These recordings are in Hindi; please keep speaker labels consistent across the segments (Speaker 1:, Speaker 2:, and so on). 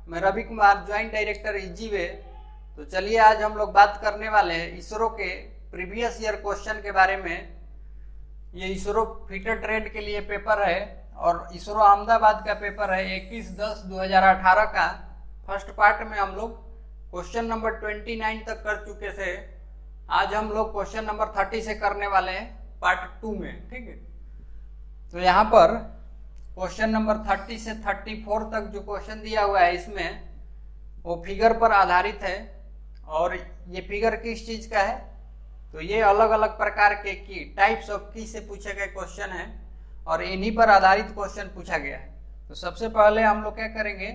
Speaker 1: मैं रवि कुमार, ज्वाइंट डायरेक्टर इजीवे। तो चलिए आज हम लोग बात करने वाले हैं इसरो के प्रीवियस ईयर क्वेश्चन के बारे में। ये इसरो फिटर ट्रेड के लिए पेपर है और इसरो अहमदाबाद का पेपर है 21/10/2018 का। फर्स्ट पार्ट में हम लोग क्वेश्चन नंबर 29 तक कर चुके थे। आज हम लोग क्वेश्चन नंबर 30 से करने वाले हैं पार्ट 2 में, ठीक है। तो यहाँ पर क्वेश्चन नंबर 30 से 34 तक जो क्वेश्चन दिया हुआ है इसमें वो फिगर पर आधारित है। और ये फिगर किस चीज का है, तो ये अलग अलग प्रकार के की टाइप्स ऑफ की से पूछे गए क्वेश्चन है और इन्हीं पर आधारित क्वेश्चन पूछा गया है। तो सबसे पहले हम लोग क्या करेंगे,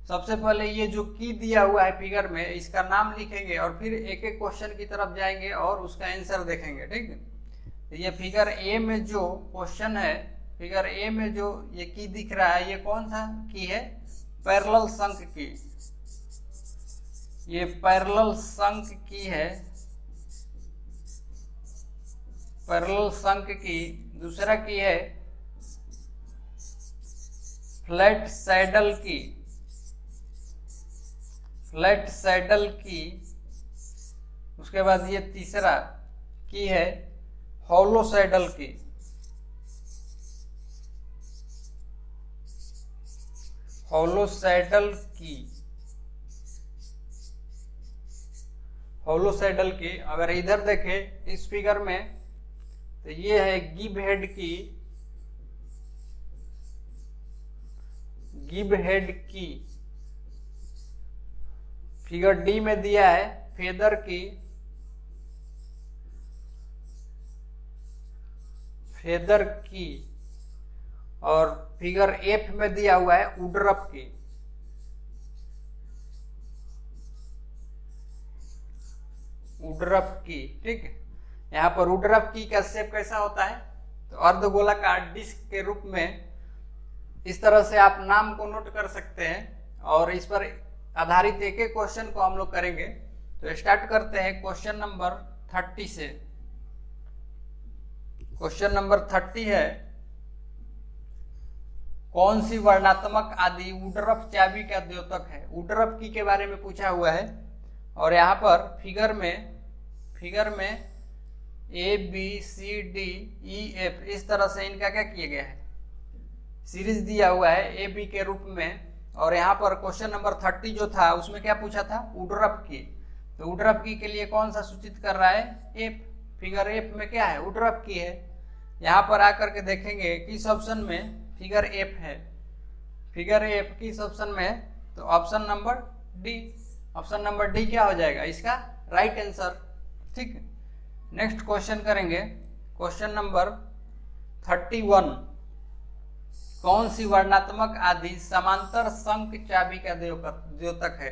Speaker 1: सबसे पहले ये जो की दिया हुआ है फिगर में इसका नाम लिखेंगे और फिर एक एक क्वेश्चन की तरफ जाएंगे और उसका आंसर देखेंगे, ठीक है। तो ये फिगर ए में जो क्वेश्चन है, फिगर ए में जो ये की दिख रहा है, ये कौन सा की है, पैरेलल शंक की। ये पैरेलल शंक की है, पैरेलल शंक की। दूसरा की है फ्लैट सैडल की, फ्लैट सैडल की। उसके बाद ये तीसरा की है हॉलो सैडल की। हॉलो सैडल की, हॉलो सैडल की। अगर इधर देखें इस फिगर में तो ये है गिब हेड की, गिब हेड की। फिगर डी में दिया है फेदर की, फेदर की। और फिगर एफ में दिया हुआ है वुडरफ की। वुडरफ की, ठीक है। यहाँ पर वुडरफ की का शेप कैसा होता है, तो अर्धगोलाकार डिस्क के रूप में। इस तरह से आप नाम को नोट कर सकते हैं और इस पर आधारित एक एक क्वेश्चन को हम लोग करेंगे। तो स्टार्ट करते हैं क्वेश्चन नंबर 30 से। क्वेश्चन नंबर 30 है, कौन सी वर्णात्मक आदि वुडरफ चाबी का द्योतक है। वुडरफ की के बारे में पूछा हुआ है और यहाँ पर फिगर में A B C D E F इस तरह से इनका क्या किया गया है, सीरीज दिया हुआ है ए बी के रूप में। और यहाँ पर क्वेश्चन नंबर 30 जो था उसमें क्या पूछा था, वुडरफ की। तो वुडरफ की के लिए कौन सा सूचित कर रहा है, एफ। फिगर एफ में क्या है, वुडरफ की है। यहाँ पर आकर के देखेंगे किस ऑप्शन में फिगर एफ है, फिगर एफ किस ऑप्शन में है, तो option number D. Option number D क्या हो जाएगा इसका राइट आंसर, ठीक है। नेक्स्ट क्वेश्चन करेंगे क्वेश्चन नंबर 31, कौन सी वर्णात्मक आदि समांतर शंक चाबी का द्योतक है।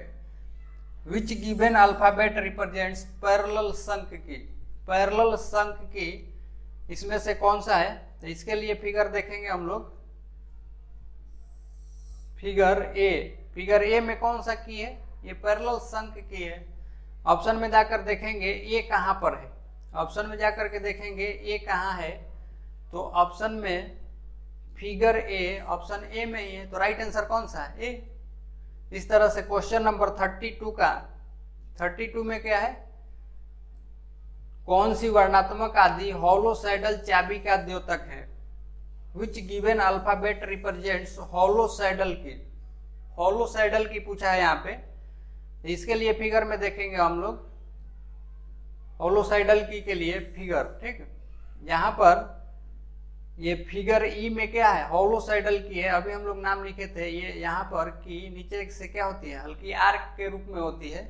Speaker 1: Which given alphabet represents parallel शंक की। पैरेलल शंक की इसमें से कौन सा है, तो इसके लिए फिगर देखेंगे हम लोग। फिगर ए, फिगर ए में कौन सा की है, ये पैरेलल शंक की है। ऑप्शन में जाकर देखेंगे ए कहां पर है, ऑप्शन में जाकर के देखेंगे ए कहां है, तो ऑप्शन में फिगर ए, ऑप्शन ए में ही है। तो राइट आंसर कौन सा है, ए। इस तरह से क्वेश्चन नंबर 32 का 32 में क्या है, कौन सी वर्णात्मक आदि हॉलो सैडल चाबी का द्योतक है। Which given alphabet represents hollow saddle की। हॉलो सैडल की पूछा है यहाँ पे। इसके लिए फिगर में देखेंगे हम लोग हॉलो सैडल की के लिए फिगर, ठीक है। यहाँ पर ये फिगर ई में क्या है, हॉलो सैडल की है। अभी हम लोग नाम लिखे थे, ये यहाँ पर की नीचे से क्या होती है, हल्की आर्क के रूप में होती है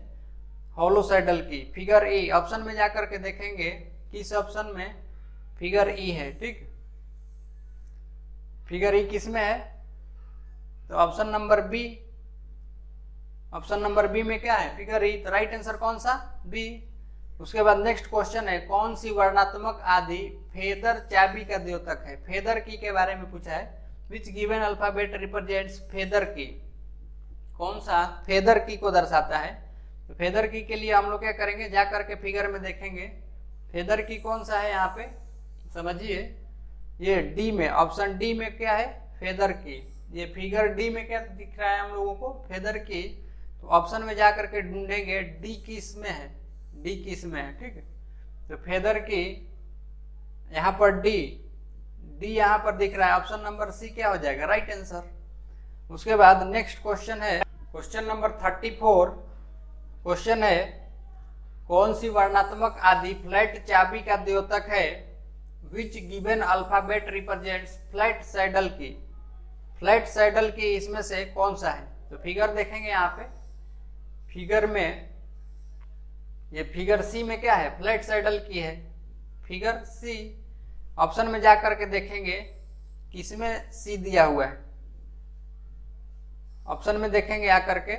Speaker 1: हॉलो सैडल की। फिगर ई ऑप्शन में जाकर के देखेंगे किस ऑप्शन में, फिगर ई है, ठीक। फिगर ई किस में है, तो option number B. Option number B में क्या है, फिगर ई। तो राइट आंसर कौन सा, बी। उसके बाद नेक्स्ट क्वेश्चन है, कौन सी वर्णात्मक आदि फेदर चाबी का द्योतक है। फेदर की के बारे में पूछा है। Which given alphabet represents feather की। कौन सा फेदर की को दर्शाता है। तो फेदर की के लिए हम लोग क्या करेंगे, जाकर के फिगर में देखेंगे फेदर की कौन सा है। यहाँ पे समझिए, ये डी में, ऑप्शन डी में क्या है, फेदर की। ये फिगर डी में क्या दिख रहा है हम लोगों को, फेदर की, तो ऑप्शन में जाकर के ढूंढेंगे डी किस में है, डी किस में है, ठीक है। तो फेदर की यहाँ पर डी यहाँ पर दिख रहा है, ऑप्शन नंबर सी क्या हो जाएगा, राइट आंसर। उसके बाद नेक्स्ट क्वेश्चन है क्वेश्चन नंबर 34। क्वेश्चन है कौन सी वर्णात्मक आदि फ्लैट चाबी का द्योतक है, which given alphabet represents flat saddle की, फ्लैट सैडल की इसमें से कौन सा है। तो फिगर देखेंगे यहाँ पे, फिगर में ये फिगर सी में क्या है, फ्लैट सैडल की है, फिगर सी। ऑप्शन में जाकर के देखेंगे किसमें सी दिया हुआ है, ऑप्शन में देखेंगे आकर के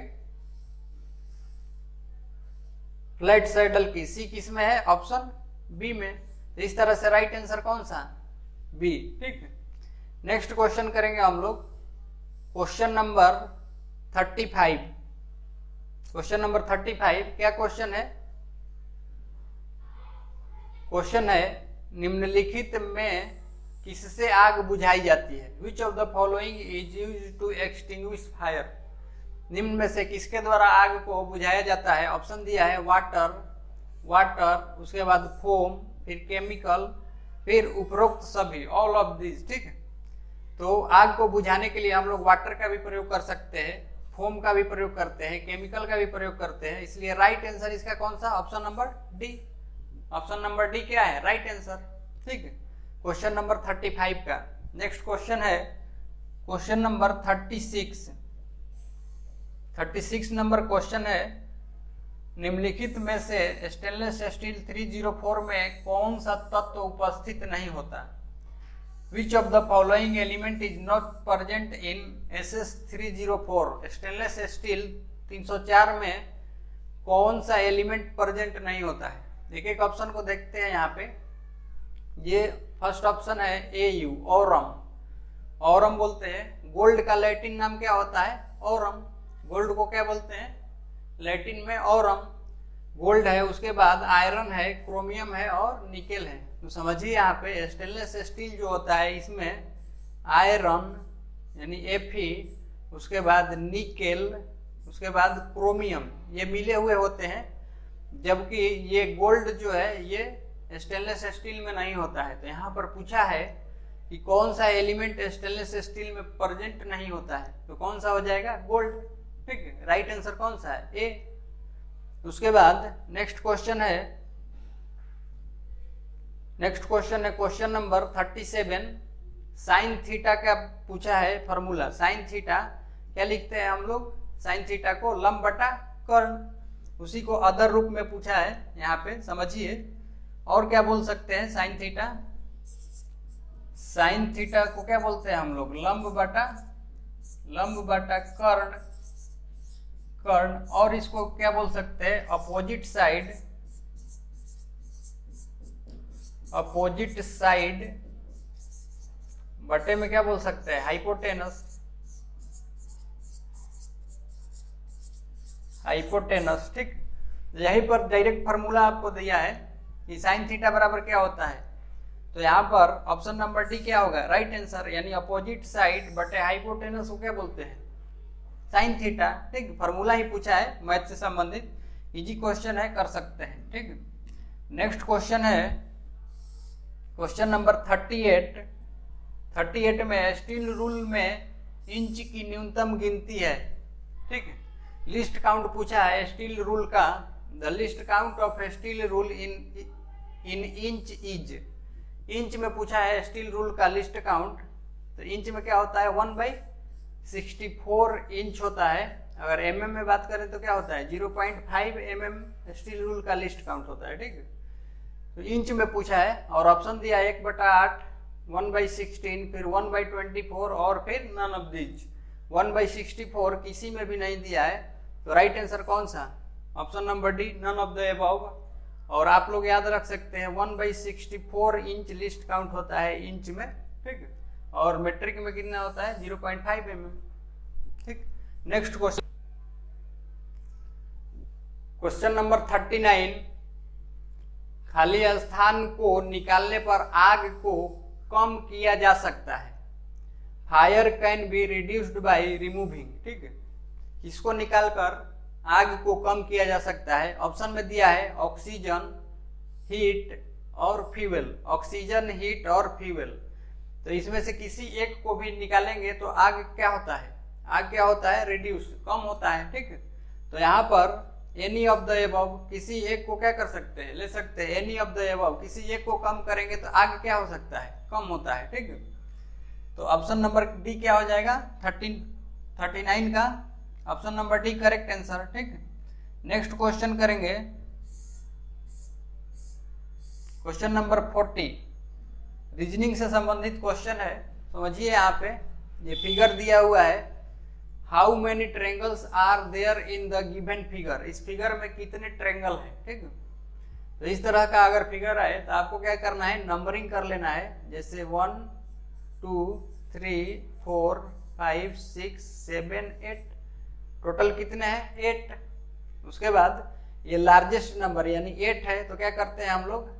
Speaker 1: फ्लैट सैडल की सी किसमें है, ऑप्शन बी में। तो इस तरह से राइट आंसर कौन सा, बी, ठीक है। नेक्स्ट क्वेश्चन करेंगे हम लोग क्वेश्चन नंबर 35। क्वेश्चन नंबर 35 क्या क्वेश्चन है, क्वेश्चन है निम्नलिखित में किससे आग बुझाई जाती है, which of the following is used to extinguish fire. निम्न में से किसके द्वारा आग को बुझाया जाता है। ऑप्शन दिया है वाटर, उसके बाद फोम, फिर केमिकल, फिर उपरोक्त सभी, ऑल ऑफ दिस, ठीक है। तो आग को बुझाने के लिए हम लोग वाटर का भी प्रयोग कर सकते हैं, फोम का भी प्रयोग करते हैं, केमिकल का भी प्रयोग करते हैं, इसलिए राइट आंसर इसका कौन सा, option number D. Option number D क्या है, राइट आंसर, ठीक है, क्वेश्चन नंबर 35 का। नेक्स्ट क्वेश्चन है क्वेश्चन नंबर 36। 36 नंबर क्वेश्चन है निम्नलिखित में से स्टेनलेस स्टील 304 में कौन सा तत्व उपस्थित नहीं होता। विच of the following element is not present in SS 304। Stainless steel 304 में कौन सा एलिमेंट प्रेजेंट नहीं होता है। एक एक ऑप्शन को देखते हैं यहाँ पे। ये फर्स्ट ऑप्शन है AU, औरम बोलते हैं। गोल्ड का लैटिन नाम क्या होता है, औरम। गोल्ड को क्या बोलते हैं लैटिन में, औरम। गोल्ड है, उसके बाद आयरन है, क्रोमियम है और निकेल है। तो समझिए यहाँ पे स्टेनलेस स्टील जो होता है इसमें आयरन यानी Fe, उसके बाद निकेल, उसके बाद क्रोमियम, ये मिले हुए होते हैं, जबकि ये गोल्ड जो है ये स्टेनलेस स्टील में नहीं होता है। तो यहाँ पर पूछा है कि कौन सा एलिमेंट स्टेनलेस स्टील में प्रेजेंट नहीं होता है, तो कौन सा हो जाएगा, गोल्ड, ठीक है। राइट आंसर कौन सा है, ए। उसके बाद नेक्स्ट क्वेश्चन है क्वेश्चन नंबर 37। साइन थीटा का पूछा है फॉर्मूला। साइन थीटा क्या लिखते हैं हम लोग, साइन थीटा को लंब बटा कर्ण, उसी को अदर रूप में पूछा है यहाँ पे, समझिए। और क्या बोल सकते हैं साइन थीटा, साइन थीटा को क्या बोलते हैं हम लोग, लंब बटा कर्ण, और इसको क्या बोल सकते हैं, अपोजिट साइड बटे में क्या बोल सकते हैं, हाइपोटेनस, ठीक। यहीं पर डायरेक्ट फार्मूला आपको दिया है कि साइन थीटा बराबर क्या होता है। तो यहाँ पर ऑप्शन नंबर डी क्या होगा, राइट आंसर, यानी अपोजिट साइड बटे हाइपोटेनस को क्या बोलते हैं, साइन थीटा, ठीक। फार्मूला ही पूछा है, मैथ से संबंधित, इजी क्वेश्चन है, कर सकते हैं, ठीक। नेक्स्ट क्वेश्चन है क्वेश्चन नंबर 38 में स्टील रूल में इंच की न्यूनतम गिनती है, ठीक है। लिस्ट काउंट पूछा है स्टील रूल का। The list count of steel rule in inch is. Inch में पूछा है स्टील रूल का लिस्ट काउंट, तो इंच में क्या होता है, 1/64 इंच होता है। अगर mm में बात करें तो क्या होता है, 0.5 mm स्टील रूल का लिस्ट काउंट होता है, ठीक है। तो इंच में पूछा है और ऑप्शन दिया 1/8, 1/16, फिर 1/24 और फिर नन ऑफ दिस। 1/64 किसी में भी नहीं दिया है, तो राइट आंसर कौन सा, option number D, none of the above. और आप लोग याद रख सकते हैं 1/64 इंच लिस्ट काउंट होता है इंच में, ठीक है। और मेट्रिक में कितना होता है, 0.5 mm, ठीक। Next question number 39। खाली स्थान को निकालने पर आग को कम किया जा सकता है। Fire can be reduced by removing, ठीक है, इसको निकालकर आग को कम किया जा सकता है। ऑप्शन में दिया है ऑक्सीजन, हीट और फ्यूल, ऑक्सीजन, हीट और फ्यूल। तो इसमें से किसी एक को भी निकालेंगे तो आग क्या होता है, आग क्या होता है, रिड्यूस, कम होता है, ठीक है। तो यहाँ पर एनी ऑफ द एबव, किसी एक को क्या कर सकते हैं, ले सकते हैं, एनी ऑफ द एबव, किसी एक को कम करेंगे तो आग क्या हो सकता है, कम होता है, ठीक है। तो ऑप्शन नंबर डी क्या हो जाएगा, 39 का option number D correct answer, ठीक है। नेक्स्ट क्वेश्चन करेंगे, क्वेश्चन नंबर 40, रीजनिंग से संबंधित क्वेश्चन है। समझिए यहाँ पे ये फिगर दिया हुआ है, how many triangles are there in the given figure, इस फिगर में कितने ट्रायंगल है, ठीक है। तो इस तरह का अगर फिगर है तो आपको क्या करना है, नंबरिंग कर लेना है, जैसे 1 2 3 4 5 6 7 8, टोटल कितने हैं, 8। उसके बाद ये लार्जेस्ट नंबर यानी 8 है, तो क्या करते हैं हम लोग,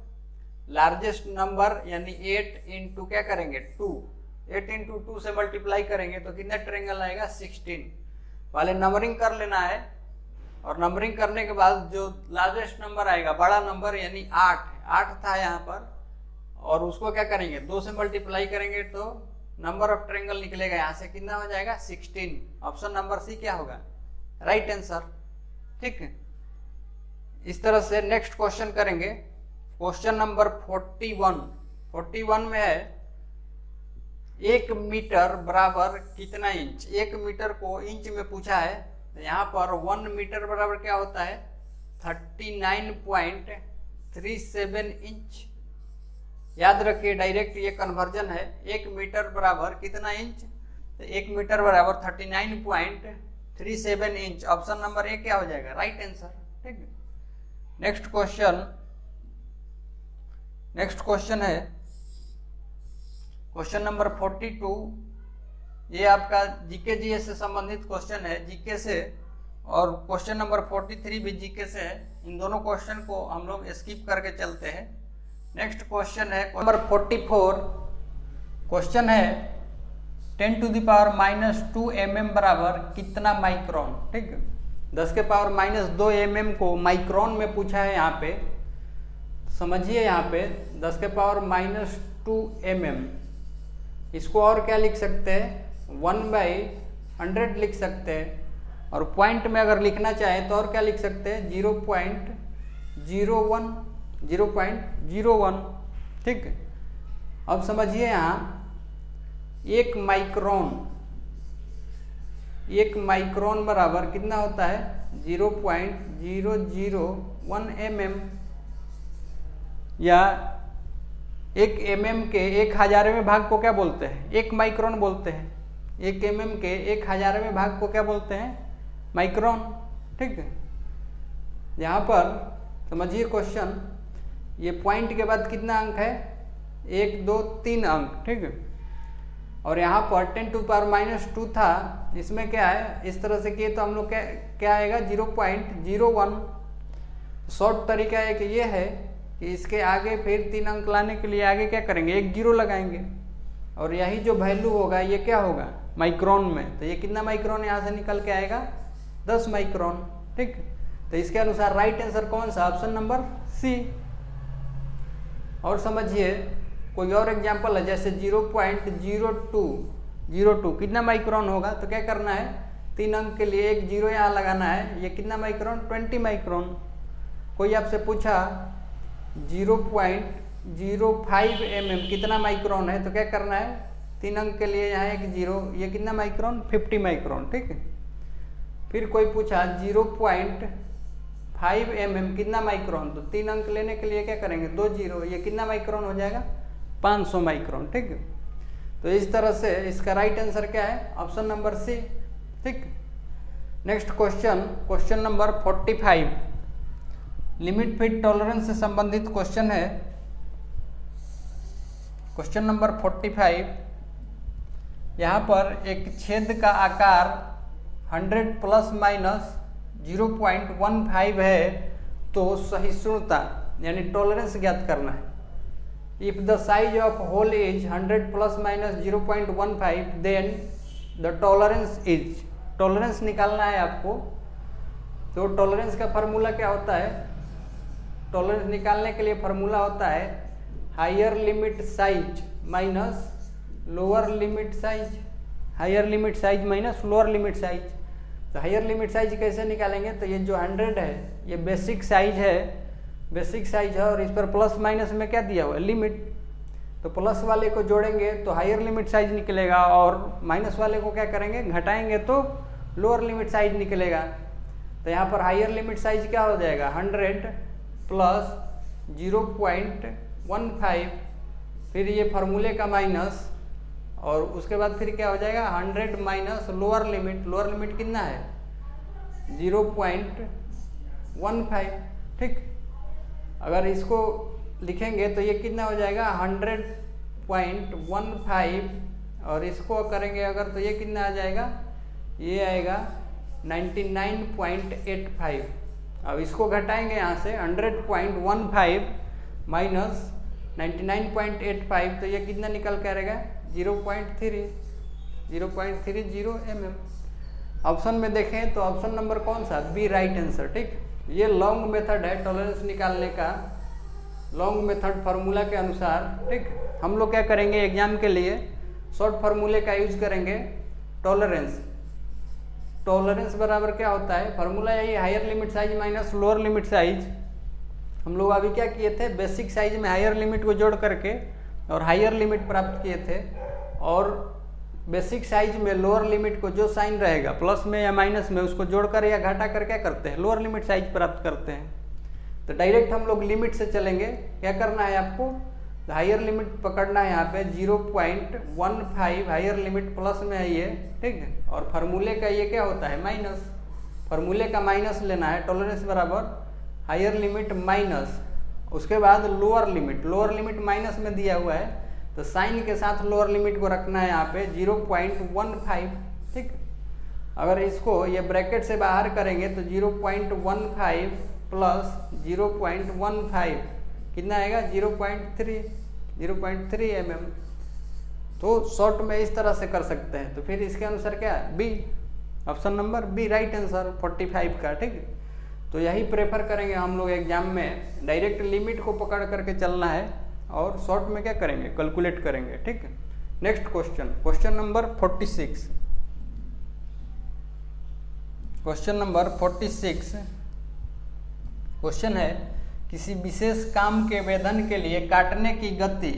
Speaker 1: लार्जेस्ट नंबर यानी 8 इंटू क्या करेंगे 2, 8 इंटू 2 से मल्टीप्लाई करेंगे तो कितना ट्रायंगल आएगा, 16। पहले नंबरिंग कर लेना है, और नंबरिंग करने के बाद जो लार्जेस्ट नंबर आएगा, बड़ा नंबर यानी 8 है, 8 था यहाँ पर, और उसको क्या करेंगे 2 से मल्टीप्लाई करेंगे तो नंबर ऑफ ट्रायंगल निकलेगा, यहाँ से कितना हो जाएगा 16। ऑप्शन नंबर सी क्या होगा, राइट आंसर, ठीक है। इस तरह से नेक्स्ट क्वेश्चन करेंगे, क्वेश्चन नंबर 41 में है 1 मीटर बराबर कितना इंच, 1 मीटर को इंच में पूछा है। तो यहाँ पर 1 मीटर बराबर क्या होता है, 39.37 इंच। याद रखिए डायरेक्ट ये कन्वर्जन है, 1 मीटर बराबर कितना इंच, तो 1 मीटर बराबर 39.37 इंच। ऑप्शन नंबर ए क्या हो जाएगा, राइट आंसर, ठीक है। नेक्स्ट क्वेश्चन है क्वेश्चन नंबर 42, ये आपका जीके जीएस से संबंधित क्वेश्चन है, जीके से, और क्वेश्चन नंबर 43 भी जीके से है। इन दोनों क्वेश्चन को हम लोग स्किप करके चलते हैं। नेक्स्ट क्वेश्चन है नंबर 44, क्वेश्चन है 10⁻² mm बराबर कितना माइक्रोन, ठीक है। 10⁻² mm को माइक्रोन में पूछा है यहाँ पे। समझिए यहाँ पे 10⁻² mm, इसको और क्या लिख सकते हैं, 1/100 लिख सकते हैं, और पॉइंट में अगर लिखना चाहे तो और क्या लिख सकते हैं, 0.01, ठीक है। अब समझिए यहाँ 1 माइक्रोन बराबर कितना होता है, 0.001 mm, या 1 mm के 1,000वें भाग को क्या बोलते हैं, 1 माइक्रोन बोलते हैं। 1 mm के 1,000वें भाग को क्या बोलते हैं, माइक्रोन, ठीक है। यहाँ पर समझिए क्वेश्चन, ये पॉइंट के बाद कितना अंक है, 1 2 3 अंक, ठीक है। और यहाँ पर 10⁻² था, इसमें क्या है, इस तरह से किए तो हम लोग क्या आएगा, 0.01। शॉर्ट तरीका एक ये है कि इसके आगे फिर 3 अंक लाने के लिए आगे क्या करेंगे, 1 0 लगाएंगे, और यही जो वैल्यू होगा ये क्या होगा, माइक्रोन में। तो ये कितना माइक्रोन यहाँ से निकल के आएगा, 10 माइक्रोन, ठीक। तो इसके अनुसार राइट आंसर कौन सा, ऑप्शन नंबर सी। और समझिए कोई और एग्जाम्पल है, जैसे 0.02 कितना माइक्रोन होगा, तो क्या करना है, 3 अंक के लिए 1 0 यहाँ लगाना है, ये कितना माइक्रोन, 20 माइक्रोन। कोई आपसे पूछा 0.05 mm कितना माइक्रोन है, तो क्या करना है, 3 अंक के लिए यहाँ 1 0, ये कितना माइक्रोन, 50 माइक्रोन, ठीक है। फिर कोई पूछा 0.5 mm कितना माइक्रोन, तो 3 अंक लेने के लिए क्या करेंगे, 2 0, ये कितना माइक्रोन हो जाएगा, 500 माइक्रोन, ठीक है। तो इस तरह से इसका राइट आंसर क्या है, ऑप्शन नंबर सी, ठीक। Next question number 45, limit fit tolerance से संबंधित क्वेश्चन है। क्वेश्चन नंबर 45, यहाँ पर एक छेद का आकार 100 ± 0.15 है, तो सहिष्णुता यानी टॉलरेंस ज्ञात करना है। If the size of hole is 100 plus minus 0.15 then the tolerance is, tolerance निकालना है आपको। तो टॉलरेंस का फार्मूला क्या होता है? टॉलरेंस निकालने के लिए फार्मूला होता है higher limit size minus lower limit size, higher limit size minus lower limit size. तो हायर लिमिट साइज कैसे निकालेंगे? तो ये जो 100 है ये बेसिक साइज है, बेसिक साइज है और इस पर प्लस माइनस में क्या दिया हुआ है? लिमिट। तो प्लस वाले को जोड़ेंगे तो हायर लिमिट साइज निकलेगा और माइनस वाले को क्या करेंगे? घटाएंगे तो लोअर लिमिट साइज निकलेगा। तो यहाँ पर हायर लिमिट साइज क्या हो जाएगा? 100 प्लस 0.15, फिर ये फार्मूले का माइनस और उसके बाद फिर क्या हो जाएगा? 100 minus lower limit, lower limit कितना है? 0.15। ठीक, अगर इसको लिखेंगे तो ये कितना हो जाएगा? 100.15 और इसको करेंगे अगर तो ये कितना आ जाएगा? ये आएगा 99.85। अब इसको घटाएंगे यहाँ से 100.15 माइनस 99.85 तो ये कितना निकल के आएगा? 0.30 mm। ऑप्शन में देखें तो ऑप्शन नंबर कौन सा? B, right answer. ठीक, ये लॉन्ग मेथड है टॉलरेंस निकालने का, लॉन्ग मेथड फार्मूला के अनुसार। ठीक, हम लोग क्या करेंगे एग्जाम के लिए शॉर्ट फार्मूले का यूज करेंगे। टॉलरेंस, टॉलरेंस बराबर क्या होता है? फार्मूला यही higher limit size minus lower limit size. हम लोग अभी क्या किए थे? बेसिक साइज में हायर लिमिट को जोड़ करके और हायर लिमिट प्राप्त किए थे, और बेसिक साइज में लोअर लिमिट को जो साइन रहेगा प्लस में या माइनस में उसको जोड़कर या घटा कर क्या करते हैं? लोअर लिमिट साइज प्राप्त करते हैं। तो डायरेक्ट हम लोग लिमिट से चलेंगे। क्या करना है आपको? हायर लिमिट पकड़ना है यहाँ पे 0.15, हायर लिमिट प्लस में है ये। ठीक है, और फार्मूले का ये क्या होता है? माइनस। फार्मूले का माइनस लेना है। टॉलरेंस बराबर हायर लिमिट माइनस उसके बाद lower limit, lower limit minus में दिया हुआ है तो साइन के साथ लोअर लिमिट को रखना है यहाँ पे 0.15। ठीक, अगर इसको ये ब्रैकेट से बाहर करेंगे तो 0.15 प्लस 0.15 कितना आएगा? 0.3 mm। तो शॉर्ट में इस तरह से कर सकते हैं। तो फिर इसके अनुसार क्या है? B, option number B right answer 45 का। ठीक, तो यही प्रेफर करेंगे हम लोग एग्जाम में, डायरेक्ट लिमिट को पकड़ करके चलना है और शॉर्ट में क्या करेंगे? कैलकुलेट करेंगे। ठीक, next question, question number 46। Question number 46 question है किसी विशेष काम के वेधन के लिए काटने की गति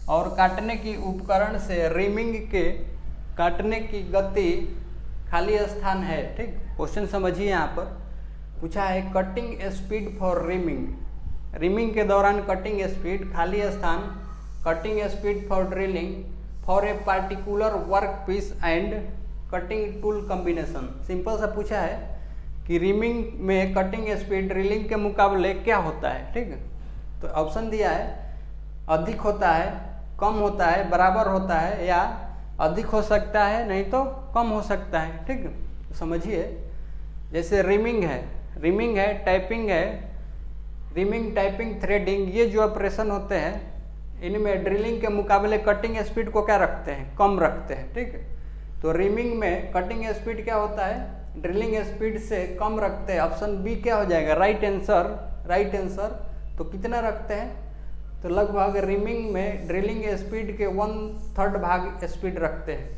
Speaker 1: और काटने की उपकरण से रिमिंग के काटने की गति खाली स्थान है। ठीक, क्वेश्चन समझिए। यहाँ पर पूछा है cutting speed for reaming, reaming के दौरान कटिंग स्पीड, खाली स्थान cutting speed for drilling, for a particular work piece and cutting tool combination. Simple सा पूछा है कि रिमिंग में कटिंग स्पीड ड्रिलिंग के मुकाबले क्या होता है। ठीक है, तो ऑप्शन दिया है अधिक होता है, कम होता है, बराबर होता है या अधिक हो सकता है नहीं तो कम हो सकता है। ठीक, तो समझिए जैसे रिमिंग है, रिमिंग है, टाइपिंग है, रिमिंग, टाइपिंग, थ्रेडिंग, ये जो ऑपरेशन होते हैं इनमें ड्रिलिंग के मुकाबले कटिंग स्पीड को क्या रखते हैं? कम रखते हैं। ठीक है, तो रिमिंग में कटिंग स्पीड क्या होता है? ड्रिलिंग स्पीड से कम रखते हैं। ऑप्शन बी क्या हो जाएगा? Right answer, right answer. तो कितना रखते हैं? तो लगभग रिमिंग में ड्रिलिंग स्पीड के 1/3 भाग स्पीड रखते हैं,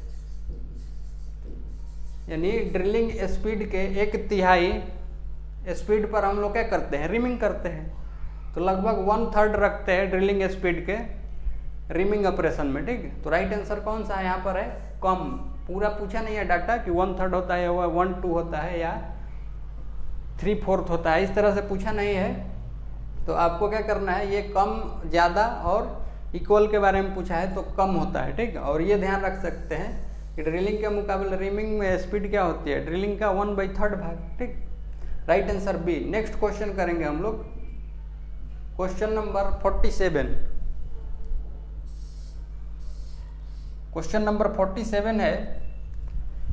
Speaker 1: यानी ड्रिलिंग स्पीड के 1/3 स्पीड पर हम लोग क्या करते हैं? रिमिंग करते हैं। तो लगभग 1/3 रखते हैं ड्रिलिंग स्पीड के रिमिंग ऑपरेशन में। ठीक है, तो राइट आंसर कौन सा है यहाँ पर? है कम। पूरा पूछा नहीं है डाटा कि 1/3 होता है या 1/2 होता है या 3/4 होता है, इस तरह से पूछा नहीं है। तो आपको क्या करना है? ये कम, ज़्यादा और इक्वल के बारे में पूछा है तो कम होता है। ठीक है, और ये ध्यान रख सकते हैं कि ड्रिलिंग के मुकाबले रिमिंग में स्पीड क्या होती है? ड्रिलिंग का 1/3 भाग। ठीक, right answer B. Next question करेंगे हम लोग, क्वेश्चन नंबर 47। क्वेश्चन नंबर 47 है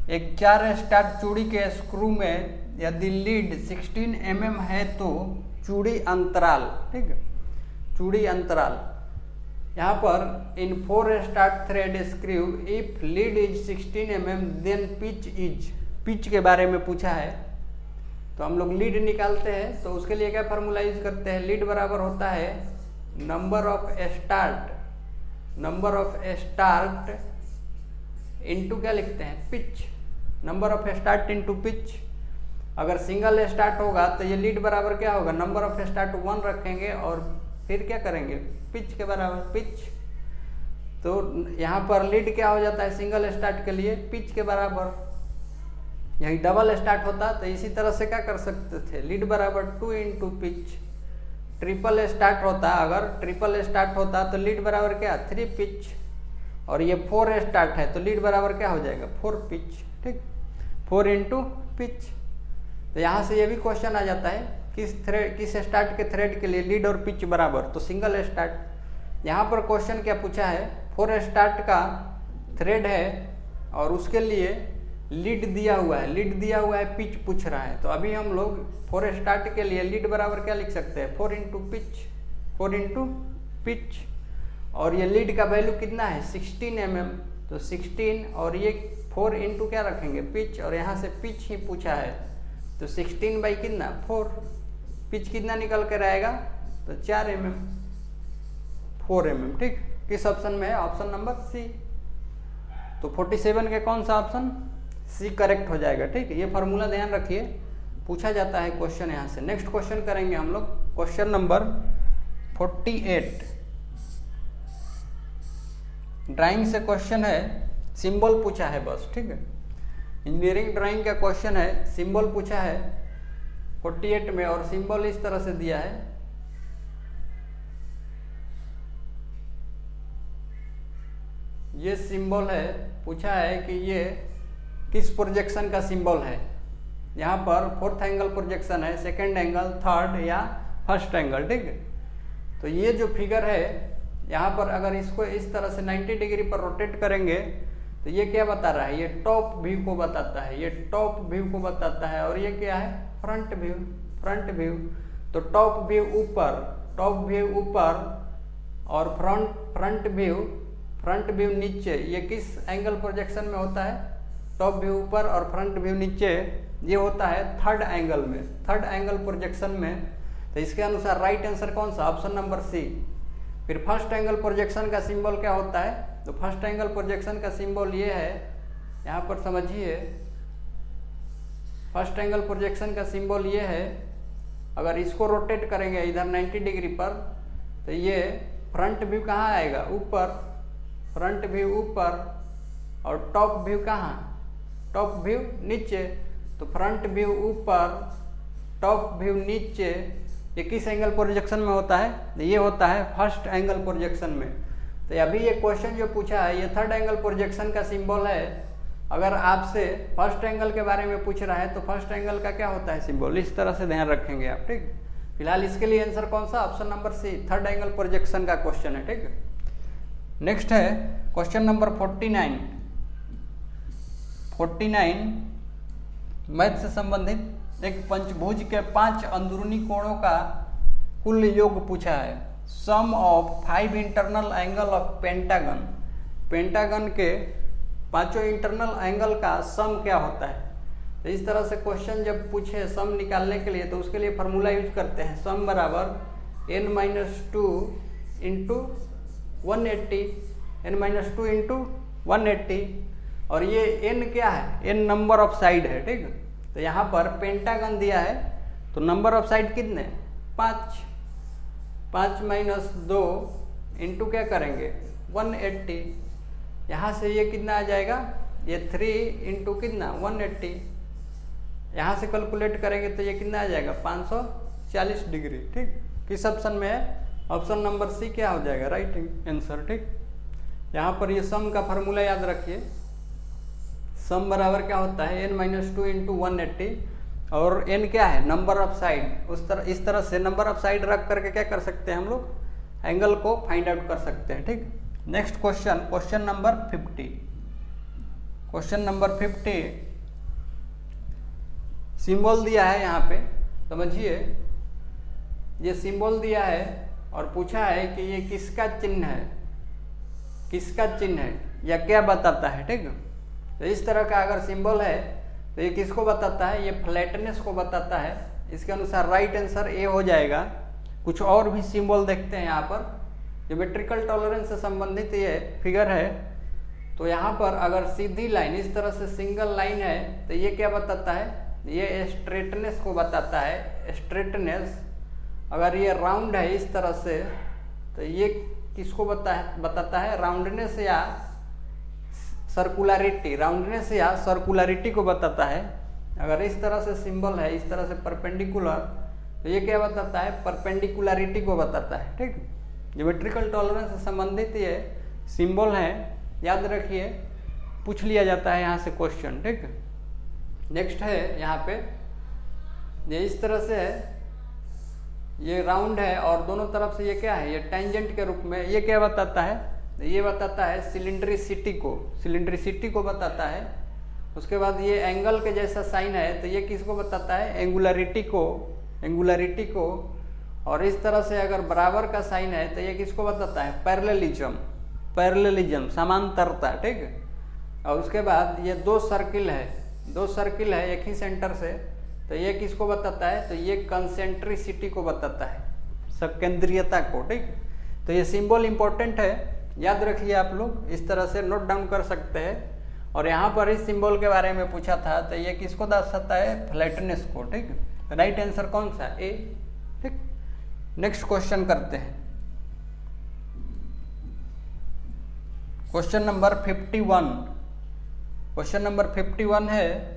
Speaker 1: एक 4 स्टार चूड़ी के स्क्रू में यदि लीड 16 mm है तो चूड़ी अंतराल, ठीक है, चूड़ी अंतराल यहाँ पर in 4 start thread screw if lead is 16 mm then pitch is, pitch के बारे में पूछा है। तो हम लोग लीड निकालते हैं, तो उसके लिए क्या फार्मूला यूज करते हैं, लीड बराबर होता है नंबर ऑफ स्टार्ट इनटू क्या लिखते हैं, pitch, number of start into pitch. अगर सिंगल स्टार्ट होगा तो ये लीड बराबर क्या होगा, नंबर ऑफ स्टार्ट 1 रखेंगे और फिर क्या करेंगे, पिच के बराबर पिच। तो यहाँ पर लीड क्या हो जाता है सिंगल स्टार्ट के लिए, पिच के बराबर। यही डबल स्टार्ट होता तो इसी तरह से क्या कर सकते थे, लीड बराबर 2 इंटू पिच। ट्रिपल स्टार्ट होता, अगर ट्रिपल स्टार्ट होता तो लीड बराबर क्या 3 पिच, और ये 4 स्टार्ट है तो लीड बराबर क्या हो जाएगा 4 पिच, ठीक, 4 इंटू पिच। तो यहाँ से ये भी क्वेश्चन आ जाता है किस स्टार्ट के थ्रेड के लिए लीड और पिच बराबर, तो सिंगल स्टार्ट। यहाँ पर क्वेश्चन क्या पूछा है, 4 स्टार्ट का थ्रेड है और उसके लिए लीड दिया हुआ है, पिच पूछ रहा है। तो अभी हम लोग 4 स्टार्ट के लिए लीड बराबर क्या लिख सकते हैं, 4 इंटू पिच, और ये लीड का वैल्यू कितना है 16 mm, तो 16 और ये 4 इंटू क्या रखेंगे पिच, और यहाँ से पिच ही पूछा है तो 16 बाई कितना 4, पिच कितना निकल कर आएगा तो 4 mm, 4 mm, ठीक। किस ऑप्शन में है, ऑप्शन नंबर सी। तो 47 के कौन सा ऑप्शन, सी करेक्ट हो जाएगा, ठीक है। ये फार्मूला ध्यान रखिए, पूछा जाता है क्वेश्चन यहाँ से। नेक्स्ट क्वेश्चन करेंगे हम लोग, क्वेश्चन नंबर 48। ड्राइंग से क्वेश्चन है, सिंबल पूछा है बस, ठीक है। इंजीनियरिंग ड्राइंग का क्वेश्चन है, सिंबल पूछा है 48 में, और सिंबल इस तरह से दिया है। ये सिंबल है, पूछा है कि ये किस प्रोजेक्शन का सिंबल है। यहाँ पर 4th एंगल प्रोजेक्शन है, 2nd एंगल, 3rd या 1st एंगल, ठीक है। तो ये जो फिगर है यहाँ पर अगर इसको इस तरह से 90 डिग्री पर रोटेट करेंगे तो ये क्या बता रहा है, ये टॉप व्यू को बताता है, ये टॉप व्यू को बताता है। और ये क्या है, फ्रंट व्यू। तो टॉप व्यू ऊपर और फ्रंट व्यू नीचे। ये किस एंगल प्रोजेक्शन में होता है, टॉप व्यू ऊपर और फ्रंट व्यू नीचे। ये होता है 3rd एंगल में, 3rd एंगल प्रोजेक्शन में। तो इसके अनुसार राइट आंसर कौन सा, ऑप्शन नंबर सी। फिर 1st एंगल प्रोजेक्शन का सिंबल क्या होता है, तो 1st एंगल प्रोजेक्शन का सिंबल ये है, यहाँ पर समझिए, 1st एंगल प्रोजेक्शन का सिंबल ये है। अगर इसको रोटेट करेंगे इधर 90 डिग्री पर तो ये फ्रंट व्यू कहाँ आएगा, ऊपर, फ्रंट व्यू ऊपर, और टॉप व्यू कहाँ, टॉप व्यू नीचे। तो फ्रंट व्यू ऊपर, टॉप व्यू नीचे। ये किस एंगल प्रोजेक्शन में होता है, ये होता है 1st एंगल प्रोजेक्शन में। तो अभी ये क्वेश्चन जो पूछा है ये 3rd एंगल प्रोजेक्शन का सिंबल है। अगर आपसे 1st एंगल के बारे में पूछ रहा है तो 1st एंगल का क्या होता है सिंबल, इस तरह से ध्यान रखेंगे आप, ठीक। फिलहाल इसके लिए आंसर कौन सा, option number C, 3rd angle projection का क्वेश्चन है, ठीक है। नेक्स्ट है क्वेश्चन नंबर 49 मैथ से संबंधित। एक पंचभुज के 5 अंदरूनी कोणों का कुल योग पूछा है। Sum of 5 internal angle of pentagon के 5 इंटरनल एंगल का सम क्या होता है। तो इस तरह से क्वेश्चन जब पूछे सम निकालने के लिए तो उसके लिए फार्मूला यूज करते हैं, सम बराबर n-2 इंटू 180, n-2 इंटू 180। और ये n क्या है, n नंबर ऑफ साइड है, ठीक है। तो यहाँ पर पेंटागन दिया है तो नंबर ऑफ साइड कितने, 5 - 2 इंटू क्या करेंगे 180। यहाँ से ये कितना आ जाएगा, ये 3 इंटू कितना 180। यहाँ से कैलकुलेट करेंगे तो ये कितना आ जाएगा 540 डिग्री, ठीक। किस ऑप्शन में है, ऑप्शन नंबर सी क्या हो जाएगा, राइट आंसर, ठीक। यहाँ पर ये सम का फार्मूला याद रखिए, सम बराबर क्या होता है n-2 इंटू 180, और n क्या है नंबर ऑफ साइड। इस तरह से नंबर ऑफ साइड रख करके क्या कर सकते हैं हम लोग, एंगल को फाइंड आउट कर सकते हैं, ठीक। Next question number 50। Question number 50 symbol दिया है, यहाँ पे समझिए, ये सिंबल दिया है और पूछा है कि ये किसका चिन्ह है। किसका चिन्ह है या क्या बताता है, ठीक है। तो इस तरह का अगर सिंबल है तो ये किसको बताता है, ये फ्लैटनेस को बताता है। इसके अनुसार राइट आंसर ए हो जाएगा। कुछ और भी सिंबल देखते हैं यहाँ पर। ज्योमेट्रिकल टॉलरेंस से संबंधित ये फिगर है। तो यहाँ पर अगर सीधी लाइन इस तरह से सिंगल लाइन है तो ये क्या बताता है, ये स्ट्रेटनेस को बताता है, स्ट्रेटनेस। अगर ये राउंड है इस तरह से तो ये किसको बताता है, राउंडनेस या सर्कुलरिटी, राउंडनेस या सर्कुलरिटी को बताता है। अगर इस तरह से सिंबल है, इस तरह से परपेंडिकुलर, तो ये क्या बताता है, परपेंडिकुलरिटी को बताता है, ठीक। ज्योमेट्रिकल टॉलरेंस से संबंधित ये सिंबल है, याद रखिए, पूछ लिया जाता है यहाँ से क्वेश्चन, ठीक। नेक्स्ट है यहाँ पे, ये इस तरह से है, ये राउंड है और दोनों तरफ से ये क्या है, ये टेंजेंट के रूप में। ये क्या बताता है, ये बताता है सिलिंड्रिसिटी को बताता है। उसके बाद ये एंगल के जैसा साइन है तो ये किसको बताता है, एंगुलरिटी को। और इस तरह से अगर बराबर का साइन है तो ये किसको बताता है, पैरेललिज्म, समांतरता, ठीक। और उसके बाद ये दो सर्किल है एक ही सेंटर से, तो ये किसको बताता है, तो ये कंसेंट्रिसिटी को बताता है, सकेंद्रीयता को, ठीक। तो ये सिंबल इंपॉर्टेंट है, याद रखिए आप लोग, इस तरह से नोट डाउन कर सकते हैं। और यहाँ पर इस सिंबल के बारे में पूछा था तो ये किसको दर्शाता है, फ्लैटनेस को, ठीक। राइट आंसर कौन सा, ए, ठीक। नेक्स्ट क्वेश्चन करते हैं। क्वेश्चन नंबर 51 है,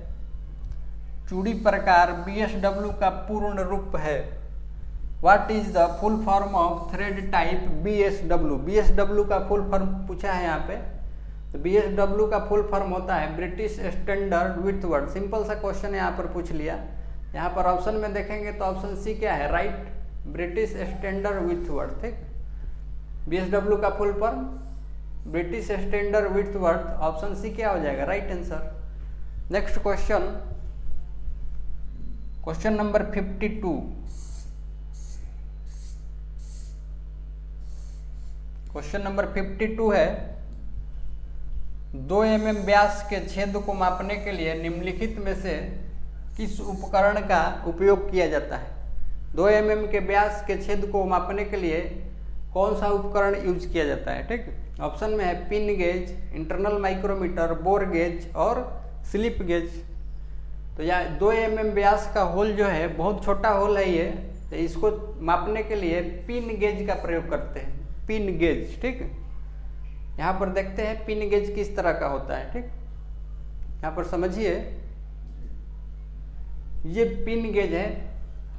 Speaker 1: चूड़ी प्रकार BSW का पूर्ण रूप है। What is the full form of thread type BSW का फुल फॉर्म पूछा है यहाँ पे। तो BSW का फुल फॉर्म होता है ब्रिटिश स्टैंडर्ड विथवर्ड। सिंपल सा क्वेश्चन यहाँ पर पूछ लिया। यहाँ पर ऑप्शन में देखेंगे तो ऑप्शन सी क्या है, राइट, ब्रिटिश स्टैंडर्ड विथवर्ड, ठीक। BSW का full form British Standard Whitworth, option C क्या हो जाएगा, right answer. Next question number 52। Question number 52 है, 2 mm व्यास के छेद को मापने के लिए निम्नलिखित में से किस उपकरण का उपयोग किया जाता है। 2 mm के व्यास के छेद को मापने के लिए कौन सा उपकरण यूज किया जाता है, ठीक। ऑप्शन में है pin gauge, internal micrometer, bore gauge और स्लिप गेज। तो यह 2 mm व्यास का होल जो है बहुत छोटा होल है ये, तो इसको मापने के लिए पिन गेज का प्रयोग करते हैं, पिन गेज, ठीक। यहाँ पर देखते हैं पिन गेज किस तरह का होता है, ठीक। यहाँ पर समझिए, ये पिन गेज है,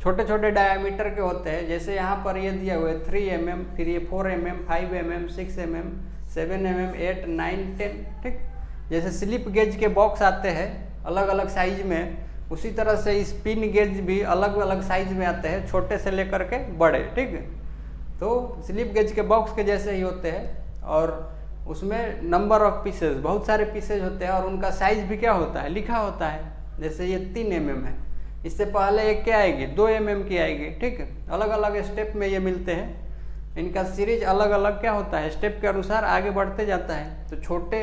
Speaker 1: छोटे छोटे डायामीटर के होते हैं। जैसे यहाँ पर ये दिया हुआ है 3 mm, फिर ये 4 mm, 5 mm, 6 mm, 7 mm, 8, 9, 10, ठीक। जैसे स्लिप गेज के बॉक्स आते हैं अलग अलग साइज में, उसी तरह से इस पिन गेज भी अलग अलग साइज में आते हैं, छोटे से लेकर के बड़े, ठीक। तो स्लिप गेज के बॉक्स के जैसे ही होते हैं और उसमें नंबर ऑफ पीसेज, बहुत सारे पीसेज होते हैं और उनका साइज भी क्या होता है, लिखा होता है। जैसे ये 3 mm है, इससे पहले एक क्या आएगी, 2 mm की आएगी, ठीक। अलग अलग स्टेप में ये मिलते हैं, इनका सीरीज अलग अलग क्या होता है, स्टेप के अनुसार आगे बढ़ते जाता है। तो छोटे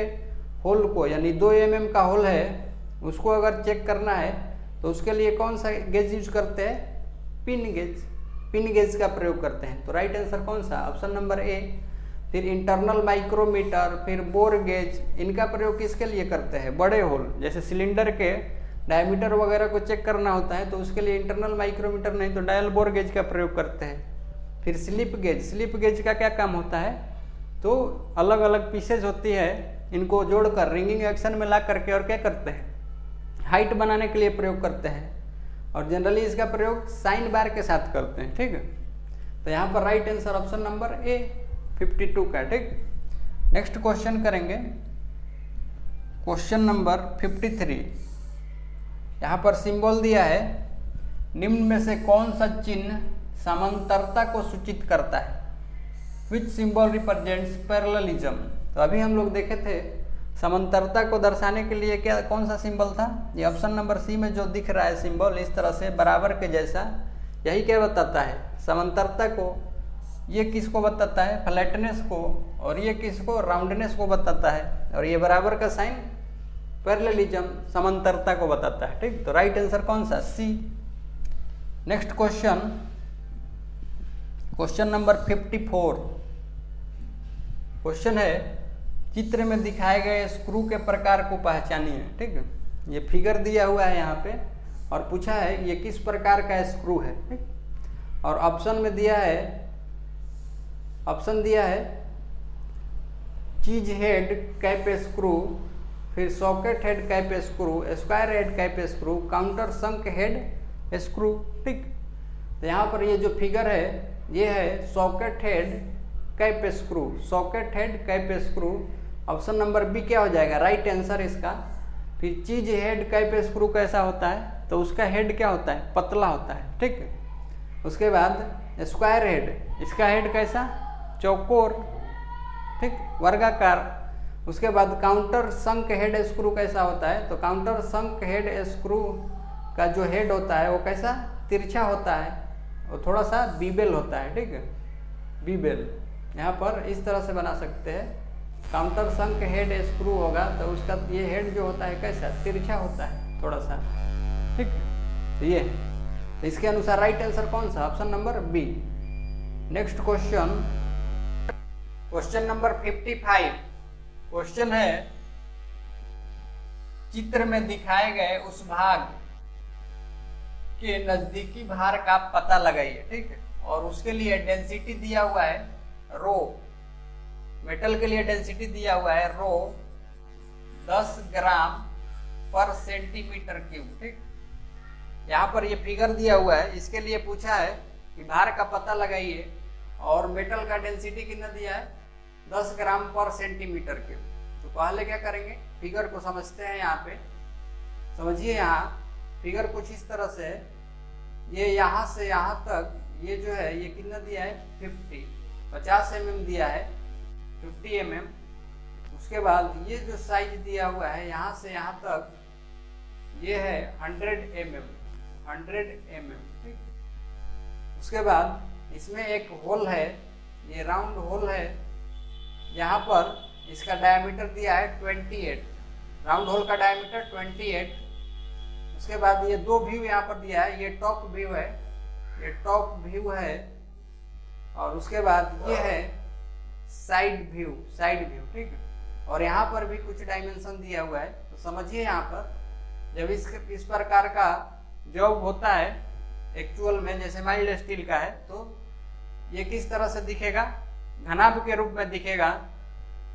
Speaker 1: होल को, यानी 2 mm का होल है, उसको अगर चेक करना है तो उसके लिए कौन सा गेज यूज करते हैं, पिन गेज का प्रयोग करते हैं। तो राइट आंसर कौन सा, ऑप्शन नंबर ए। फिर इंटरनल माइक्रोमीटर, फिर बोर गेज, इनका प्रयोग किसके लिए करते हैं, बड़े होल, जैसे सिलेंडर के डायमीटर वगैरह को चेक करना होता है तो उसके लिए इंटरनल माइक्रोमीटर नहीं तो डायल बोर गेज का प्रयोग करते हैं। फिर स्लिप गेज का क्या काम होता है, तो अलग अलग पीसेज होती है, इनको जोड़कर रिंगिंग एक्शन में ला करके और क्या करते हैं, हाइट बनाने के लिए प्रयोग करते हैं। और जनरली इसका प्रयोग साइन बार के साथ करते हैं, ठीक है। तो यहाँ पर right answer option number A 52 का, ठीक। नेक्स्ट क्वेश्चन करेंगे, क्वेश्चन नंबर 53। यहाँ पर सिंबल दिया है, निम्न में से कौन सा चिन्ह समांतरता को सूचित करता है, विच सिंबल रिप्रेजेंट्स पैरेललिज्म। तो अभी हम लोग देखे थे समांतरता को दर्शाने के लिए क्या, कौन सा सिंबल था, ये ऑप्शन नंबर सी में जो दिख रहा है सिंबल इस तरह से बराबर के जैसा, यही क्या बताता है, समांतरता को ये किसको बताता है? फ्लैटनेस को, और ये किसको? राउंडनेस को बताता है, और ये बराबर का साइन पैरेललिज्म, समांतरता को बताता है। ठीक, तो राइट आंसर कौन सा? C. Next question, question number 54। Question है चित्र में दिखाए गए स्क्रू के प्रकार को पहचानिए। ठीक है, ये फिगर दिया हुआ है यहाँ पे और पूछा है ये किस प्रकार का स्क्रू है। ठीक, और ऑप्शन में दिया है, ऑप्शन दिया है चीज हेड कैप स्क्रू, फिर socket head cap screw, square head cap screw, countersunk head screw. ठीक, तो यहाँ पर ये जो फिगर है ये है socket head cap screw, socket head cap screw. Option number B क्या हो जाएगा? राइट आंसर इसका। फिर चीज हेड कैप स्क्रू कैसा होता है? तो उसका हेड क्या होता है? पतला होता है। ठीक, उसके बाद स्क्वायर हेड, इसका हेड कैसा? चौकोर, ठीक, वर्गाकार। उसके बाद काउंटर संक हेड स्क्रू कैसा होता है? तो काउंटर संक हेड स्क्रू का जो हेड होता है वो कैसा? तिरछा होता है, वो थोड़ा सा बीबेल होता है। ठीक है, बीबेल यहाँ पर इस तरह से बना सकते हैं। काउंटर संक हेड स्क्रू होगा तो उसका ये हेड जो होता है कैसा? तिरछा होता है थोड़ा सा। ठीक है, तो ये तो इसके अनुसार राइट आंसर कौन सा? Option number B. Next question, question number 55। Question है चित्र में दिखाए गए उस भाग के नजदीकी भार का पता लगाइए। ठीक है, और उसके लिए डेंसिटी दिया हुआ है रो, मेटल के लिए डेंसिटी दिया हुआ है रो 10 ग्राम पर सेंटीमीटर क्यूब। ठीक, यहाँ पर ये फिगर दिया हुआ है, इसके लिए पूछा है कि भार का पता लगाइए और मेटल का डेंसिटी कितना दिया है? 10 ग्राम पर सेंटीमीटर क्यूब। तो पहले क्या करेंगे? फिगर को समझते हैं। यहाँ पे समझिए, यहाँ फिगर कुछ इस तरह से, ये यहाँ से यहाँ तक ये जो है ये कितना दिया है? 50 mm दिया है, 50 mm। उसके बाद ये जो साइज दिया हुआ है यहाँ से यहाँ तक ये है 100 mm। ठीक, उसके बाद इसमें एक होल है, ये राउंड होल है, यहाँ पर इसका डायमीटर दिया है 28, राउंड होल का डायमीटर 28। उसके बाद ये दो व्यू यहाँ पर दिया है, ये टॉप व्यू है, ये टॉप व्यू है, और उसके बाद ये है साइड व्यू, ठीक है। और यहाँ पर भी कुछ डायमेंशन दिया हुआ है। तो समझिए यहाँ पर जब इस प्रकार का जॉब होता है एक्चुअल में, जैसे माइल्ड स्टील का है, तो ये किस तरह से दिखेगा? घनाभ के रूप में दिखेगा।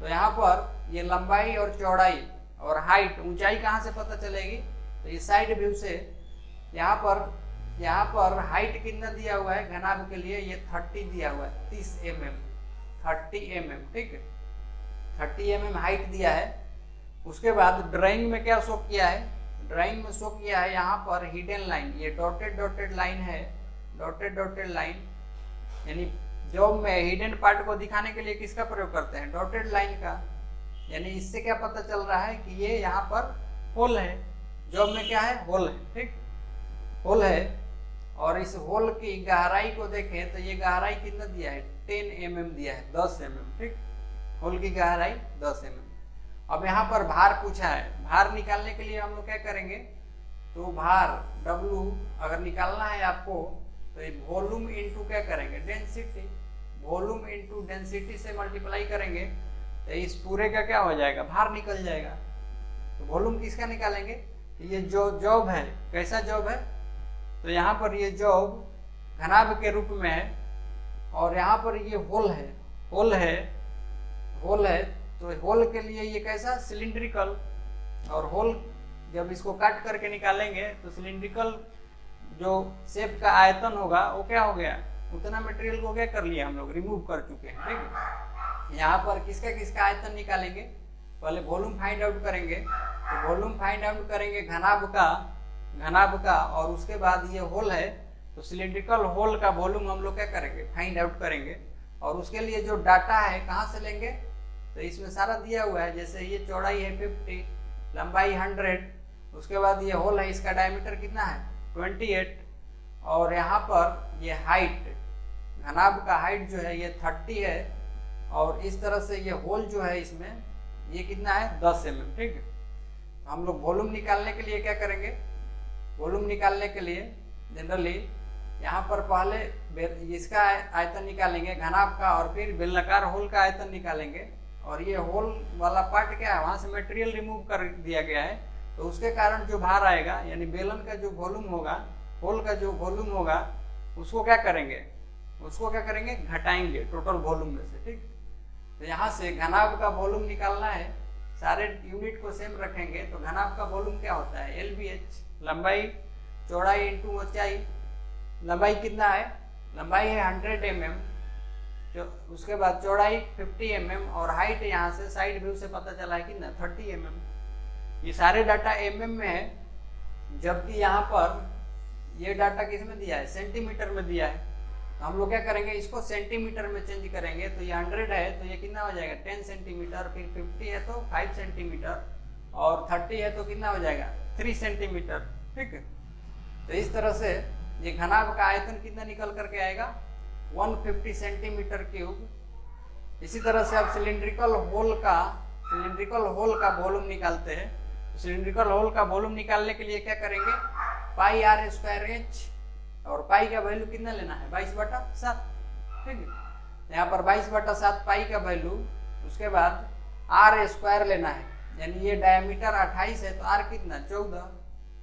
Speaker 1: तो यहाँ पर ये लंबाई और चौड़ाई और हाइट, ऊंचाई कहाँ से पता चलेगी? तो ये साइड व्यू से। यहाँ पर हाइट कितना दिया हुआ है घनाभ के लिए? ये 30 दिया हुआ है, 30 mm। ठीक है, 30 mm हाइट दिया है। उसके बाद ड्राइंग में क्या शो किया है? ड्राइंग में शो किया है यहाँ पर हिडन लाइन, ये डॉटेड लाइन है, डॉटेड लाइन। यानी जॉब में हिडन पार्ट को दिखाने के लिए किसका प्रयोग करते हैं? डॉटेड लाइन का। यानी इससे क्या पता चल रहा है कि ये यहाँ पर होल है, जॉब में क्या है? होल है। ठीक, होल है। और इस होल की गहराई को देखें तो ये गहराई कितना दिया है? 10 mm दिया है, 10 mm। ठीक, होल की गहराई 10 mm। अब यहाँ पर भार पूछा है, भार निकालने के लिए हम लोग क्या करेंगे? तो भार W अगर निकालना है आपको तो ये वॉल्यूम इंटू क्या करेंगे? डेंसिटी। वॉल्यूम इंटू डेंसिटी से मल्टीप्लाई करेंगे तो इस पूरे का क्या हो जाएगा? भार निकल जाएगा। तो वॉल्यूम किसका निकालेंगे? ये जो जॉब है, कैसा जॉब है? तो यहाँ पर ये जॉब घनाभ के रूप में है, और यहाँ पर ये होल है। तो होल के लिए ये कैसा? सिलिंड्रिकल। और होल जब इसको काट करके निकालेंगे तो सिलिंड्रिकल जो शेप का आयतन होगा वो क्या हो गया? उतना मटेरियल को क्या कर लिया हम लोग? रिमूव कर चुके हैं। ठीक है, यहाँ पर किसका आयतन निकालेंगे? पहले वॉल्यूम फाइंड आउट करेंगे। तो वॉल्यूम फाइंड आउट करेंगे घनाभ का, और उसके बाद ये होल है तो सिलिंड्रिकल होल का वॉल्यूम हम लोग क्या करेंगे? फाइंड आउट करेंगे। और उसके लिए जो डाटा है कहाँ से लेंगे? तो इसमें सारा दिया हुआ है, जैसे ये चौड़ाई है 50, लंबाई 100, उसके बाद ये होल है, इसका डायमीटर कितना है? 28, और यहाँ पर ये हाइट घनाभ का हाइट जो है ये 30 है, और इस तरह से ये होल जो है इसमें ये कितना है 10 mm। ठीक है, तो हम लोग वॉल्यूम निकालने के लिए क्या करेंगे, वॉल्यूम निकालने के लिए जनरली यहाँ पर पहले इसका आयतन निकालेंगे घनाभ का, और फिर बेलनाकार होल का आयतन निकालेंगे। और ये होल वाला पार्ट क्या है, वहां से मटेरियल रिमूव कर दिया गया है, तो उसके कारण जो भार आएगा, यानी बेलन का जो वॉल्यूम होगा, होल का जो वॉल्यूम होगा, उसको क्या करेंगे, उसको क्या करेंगे, घटाएंगे टोटल वॉल्यूम में से। ठीक, तो यहाँ से घनाभ का वॉल्यूम निकालना है, सारे यूनिट को सेम रखेंगे। तो घनाभ का वॉल्यूम क्या होता है, LBH, लंबाई चौड़ाई इंटू ऊंचाई। लंबाई कितना है, लंबाई है 100 mm, उसके बाद चौड़ाई 50 mm, और हाइट यहाँ से साइड व्यू से पता चला है कितना 30 mm। ये सारे डाटा mm में है, जबकि यहाँ पर ये डाटा किस में दिया है, सेंटीमीटर में दिया है। तो हम लोग क्या करेंगे, इसको सेंटीमीटर में चेंज करेंगे। तो ये 100 है तो ये कितना हो जाएगा 10 सेंटीमीटर, फिर 50 है तो 5 सेंटीमीटर, और 30 है तो कितना हो जाएगा 3 सेंटीमीटर। ठीक है, तो इस तरह से ये घनाभ का आयतन कितना निकल करके आएगा 150 सेंटीमीटर क्यूब। इसी तरह से आप सिलिंड्रिकल होल का वॉल्यूम निकालते हैं। सिलिंड्रिकल होल का वॉल्यूम निकालने के लिए क्या करेंगे, पाई r स्क्वायर h, और पाई का वैल्यू कितना लेना है 22/7। ठीक है, यहाँ पर 22/7 पाई का वैल्यू, उसके बाद r स्क्वायर लेना है, यानी ये डायमीटर 28 है तो r कितना 14,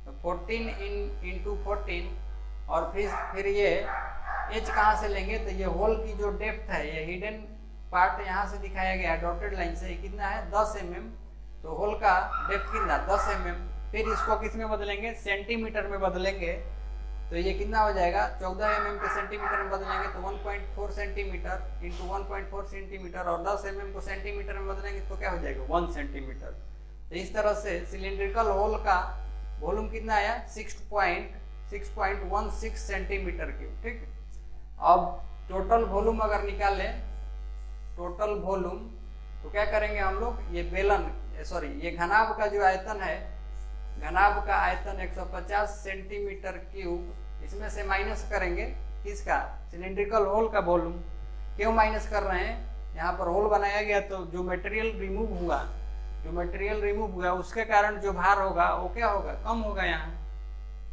Speaker 1: तो 14 इंटू 14, और फिर ये h कहाँ से लेंगे, तो ये होल की जो डेप्थ है, ये हिडन पार्ट यहाँ से दिखाया गया है डॉटेड लाइन से, कितना है 10 mm। तो होल का डेप्थ कितना 10 mm। फिर इसको किस में बदलेंगे, सेंटीमीटर में बदलेंगे। तो ये कितना हो जाएगा 14 mm के सेंटीमीटर में बदलेंगे तो 1.4 सेंटीमीटर इंटू 1.4 सेंटीमीटर, और 10 mm को सेंटीमीटर में बदलेंगे तो क्या हो जाएगा 1 सेंटीमीटर। तो इस तरह से सिलिंड्रिकल होल का वॉल्यूम कितना आया 6.16 सेंटीमीटर क्यूब। ठीक है, अब टोटल वॉल्यूम अगर निकालें, टोटल वॉल्यूम, तो क्या करेंगे हम लोग, ये घनाभ का जो आयतन है, घनाभ का आयतन 150 सेंटीमीटर क्यूब, इसमें से माइनस करेंगे किसका, सिलिंड्रिकल होल का वॉल्यूम। क्यों माइनस कर रहे हैं, यहाँ पर होल बनाया गया तो जो मटेरियल रिमूव हुआ उसके कारण जो भार होगा वो क्या होगा, कम होगा। यहाँ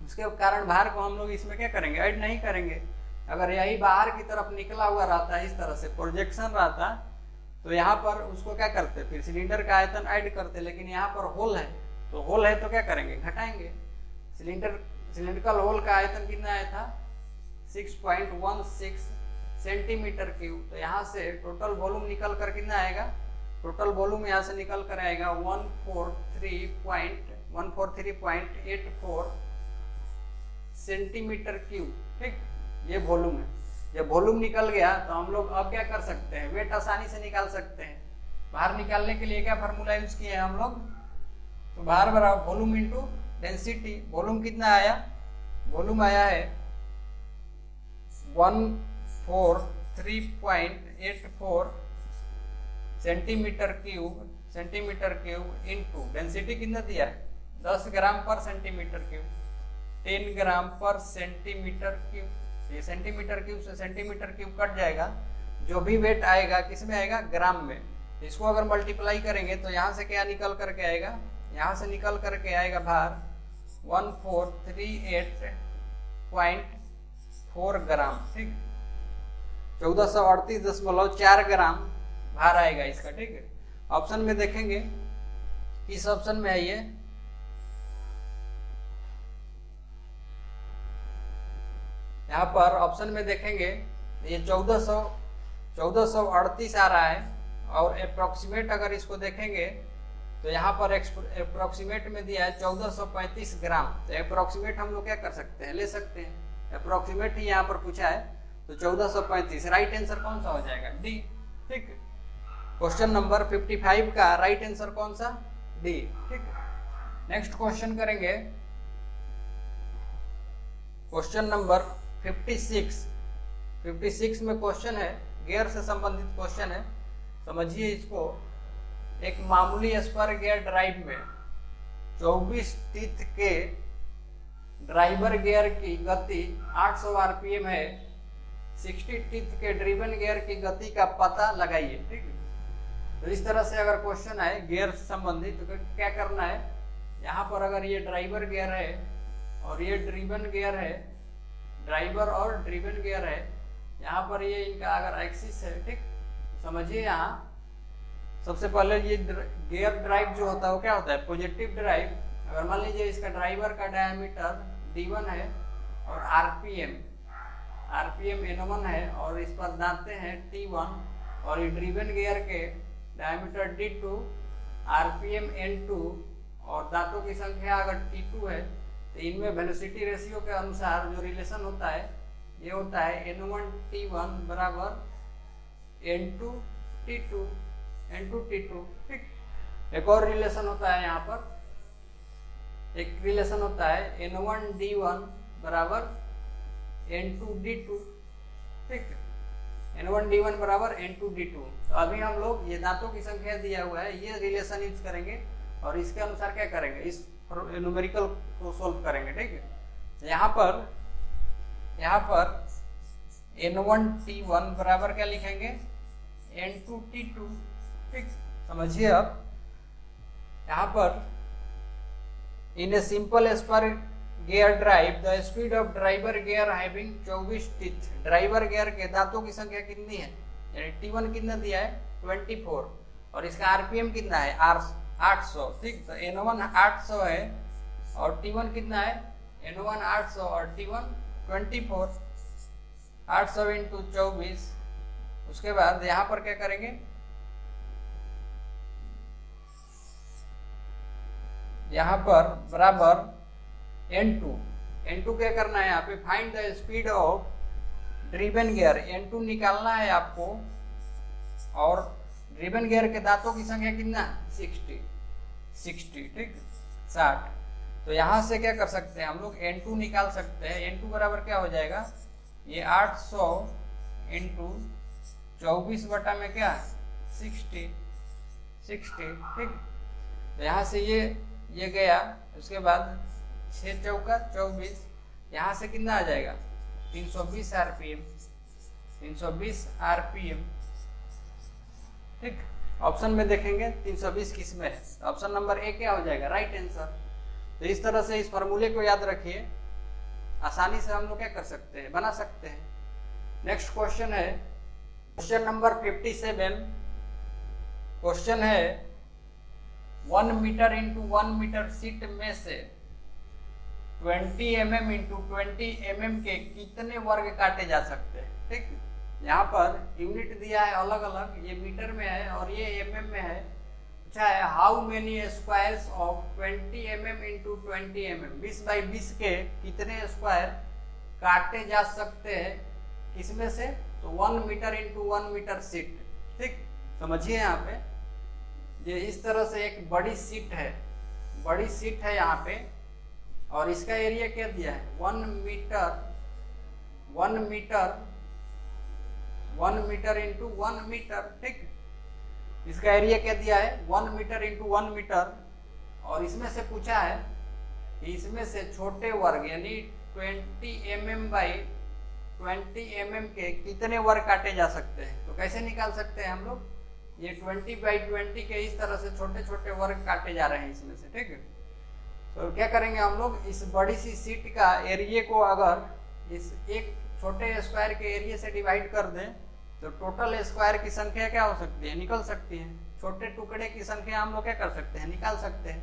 Speaker 1: उसके कारण भार को हम लोग इसमें क्या करेंगे, ऐड नहीं करेंगे। अगर यही बाहर की तरफ निकला हुआ रहता, इस तरह से प्रोजेक्शन रहता, तो यहाँ पर उसको क्या करते, फिर सिलेंडर का आयतन ऐड करते। लेकिन यहाँ पर होल है तो क्या करेंगे, घटाएंगे। सिलिंड्रिकल होल का आयतन कितना आया था 6.16 सेंटीमीटर क्यूब। तो यहाँ से टोटल वॉल्यूम निकल कर कितना आएगा, टोटल वॉल्यूम यहाँ से निकल कर आएगा 143.84 सेंटीमीटर क्यूब। ठीक, ये वॉल्यूम है। जब वॉल्यूम निकल गया तो हम लोग अब क्या कर सकते हैं, वेट आसानी से निकाल सकते हैं। बाहर निकालने के लिए क्या फार्मूला यूज किए हैं हम लोग, तो बाहर बराबर वॉल्यूम इंटू डेंसिटी। वॉल्यूम कितना आया, वॉल्यूम आया है 143.84 सेंटीमीटर क्यूब इंटू डेंसिटी कितना दिया है 10 ग्राम पर सेंटीमीटर क्यूब, 10 ग्राम पर सेंटीमीटर क्यूब। ये सेंटीमीटर क्यूब से सेंटीमीटर क्यूब कट जाएगा, जो भी वेट आएगा किस में आएगा, ग्राम में। इसको अगर मल्टीप्लाई करेंगे तो यहाँ से क्या निकल करके आएगा, यहाँ से निकल करके आएगा भार 1438.4 ग्राम। ठीक, 1438.4 ग्राम भार आएगा इसका। ठीक है, ऑप्शन में देखेंगे किस ऑप्शन में है ये, यहाँ पर ऑप्शन में देखेंगे ये 1438 आ रहा है, और अप्रोक्सीमेट अगर इसको देखेंगे तो यहाँ पर अप्रोक्सीमेट में दिया है 1435 ग्राम। तो अप्रोक्सीमेट हम लोग क्या कर सकते हैं, ले सकते हैं, अप्रोक्सीमेट ही यहाँ पर पूछा है। तो 1435 राइट आंसर कौन सा हो जाएगा, डी। ठीक, क्वेश्चन नंबर 55 का राइट आंसर कौन सा, डी। ठीक, नेक्स्ट क्वेश्चन करेंगे क्वेश्चन नंबर 56 में क्वेश्चन है, गियर से संबंधित क्वेश्चन है। समझिए इसको, एक मामूली स्पर गियर ड्राइव में 24 टीथ के ड्राइवर गियर की गति 800 आरपीएम है, 60 टीथ के ड्रिवन गियर की गति का पता लगाइए। ठीक है, तो इस तरह से अगर क्वेश्चन आए गियर से संबंधित तो क्या करना है, यहाँ पर अगर ये ड्राइवर गियर है और ये ड्रिवन गियर है, ड्राइवर और ड्रिवन गियर है, यहाँ पर ये इनका अगर एक्सिस है, ठीक, समझिए यहाँ सबसे पहले ये गियर ड्राइव जो होता है वो क्या होता है, पॉजिटिव ड्राइव। अगर मान लीजिए इसका ड्राइवर का डायमीटर d1 है और आरपीएम n1 है और इस पर दांते हैं t1 और ये ड्रिवन गियर के डायमीटर d2, आरपीएम n2 और दांतों की संख्या अगर t2 है तो इनमें वेलोसिटी रेशियो के अनुसार जो रिलेशन होता है ये होता है n1t1 बराबर n2t2। ठीक, एक और रिलेशन होता है, यहाँ पर एक रिलेशन होता है n1d1 बराबर n2d2। ठीक, n1d1 बराबर n2d2। तो अभी हम लोग ये दांतों की संख्या दिया हुआ है, ये रिलेशन यूज करेंगे और इसके अनुसार क्या करेंगे, इस न्यूमेरिकल को सोल्व करेंगे। ठीक है, यहाँ पर n1t1 बराबर क्या लिखेंगे, n2t2। ठीक, समझिए अब यहाँ पर in a simple spur gear drive the speed of driver gear having 24 teeth. Driver gear के दांतों की संख्या कितनी है, यानी t1 कितना दिया है 24 और इसका आरपीएम कितना है 800। ठीक, तो n1 800 है और t1 कितना है, n1 800 और t1 24, 800 इंटू 24। उसके बाद यहाँ पर क्या करेंगे, यहाँ पर बराबर n2 क्या करना है, यहाँ पे find the speed of driven gear, n2 निकालना है आपको और ड्रिवन गियर के दांतों की संख्या कितना 60। ठीक, 60। तो यहाँ से क्या कर सकते हैं हम लोग, n2 निकाल सकते हैं। n2 बराबर क्या हो जाएगा, ये 800 इंटू 24 बटा में क्या 60। ठीक, तो यहाँ से ये गया, उसके बाद 6 चौका 24, यहाँ से कितना आ जाएगा 320 आरपीएम। ठीक, ऑप्शन में देखेंगे 320 किस में है, ऑप्शन नंबर ए क्या हो जाएगा, राइट आंसर। तो इस तरह से इस फॉर्मूले को याद रखिए, आसानी से हम लोग क्या कर सकते हैं, बना सकते हैं। नेक्स्ट क्वेश्चन है क्वेश्चन नंबर 57। क्वेश्चन है 1 मीटर इंटू 1 मीटर सीट में से 20 mm इंटू 20 mm के कितने वर्ग काटे जा सकते हैं। ठीक, यहाँ पर यूनिट दिया है अलग अलग, ये मीटर में है और ये mm में है। अच्छा है, how many squares of 20 mm into 20 mm, 20 by 20 के कितने स्क्वायर काटे जा सकते हैं, किसमें से, तो 1 मीटर इंटू 1 मीटर सीट। ठीक, समझिए यहाँ पे ये इस तरह से एक बड़ी सीट है यहाँ पे और इसका एरिया क्या दिया है 1 मीटर इंटू 1 मीटर। ठीक, इसका एरिया क्या दिया है 1 मीटर इंटू 1 मीटर और इसमें से पूछा है कि इसमें से छोटे वर्ग यानी 20 mm बाई 20 mm के कितने वर्ग काटे जा सकते हैं। तो कैसे निकाल सकते हैं हम लोग, ये 20 बाई 20 के इस तरह से छोटे छोटे वर्ग काटे जा रहे हैं इसमें से। ठीक है, तो क्या करेंगे हम लोग, इस बड़ी सी सीट का एरिया को अगर इस एक छोटे स्क्वायर के एरिया से डिवाइड कर दें तो टोटल स्क्वायर की संख्या क्या हो सकती है, निकल सकती है। छोटे टुकड़े की संख्या हम लोग क्या कर सकते हैं, निकाल सकते हैं।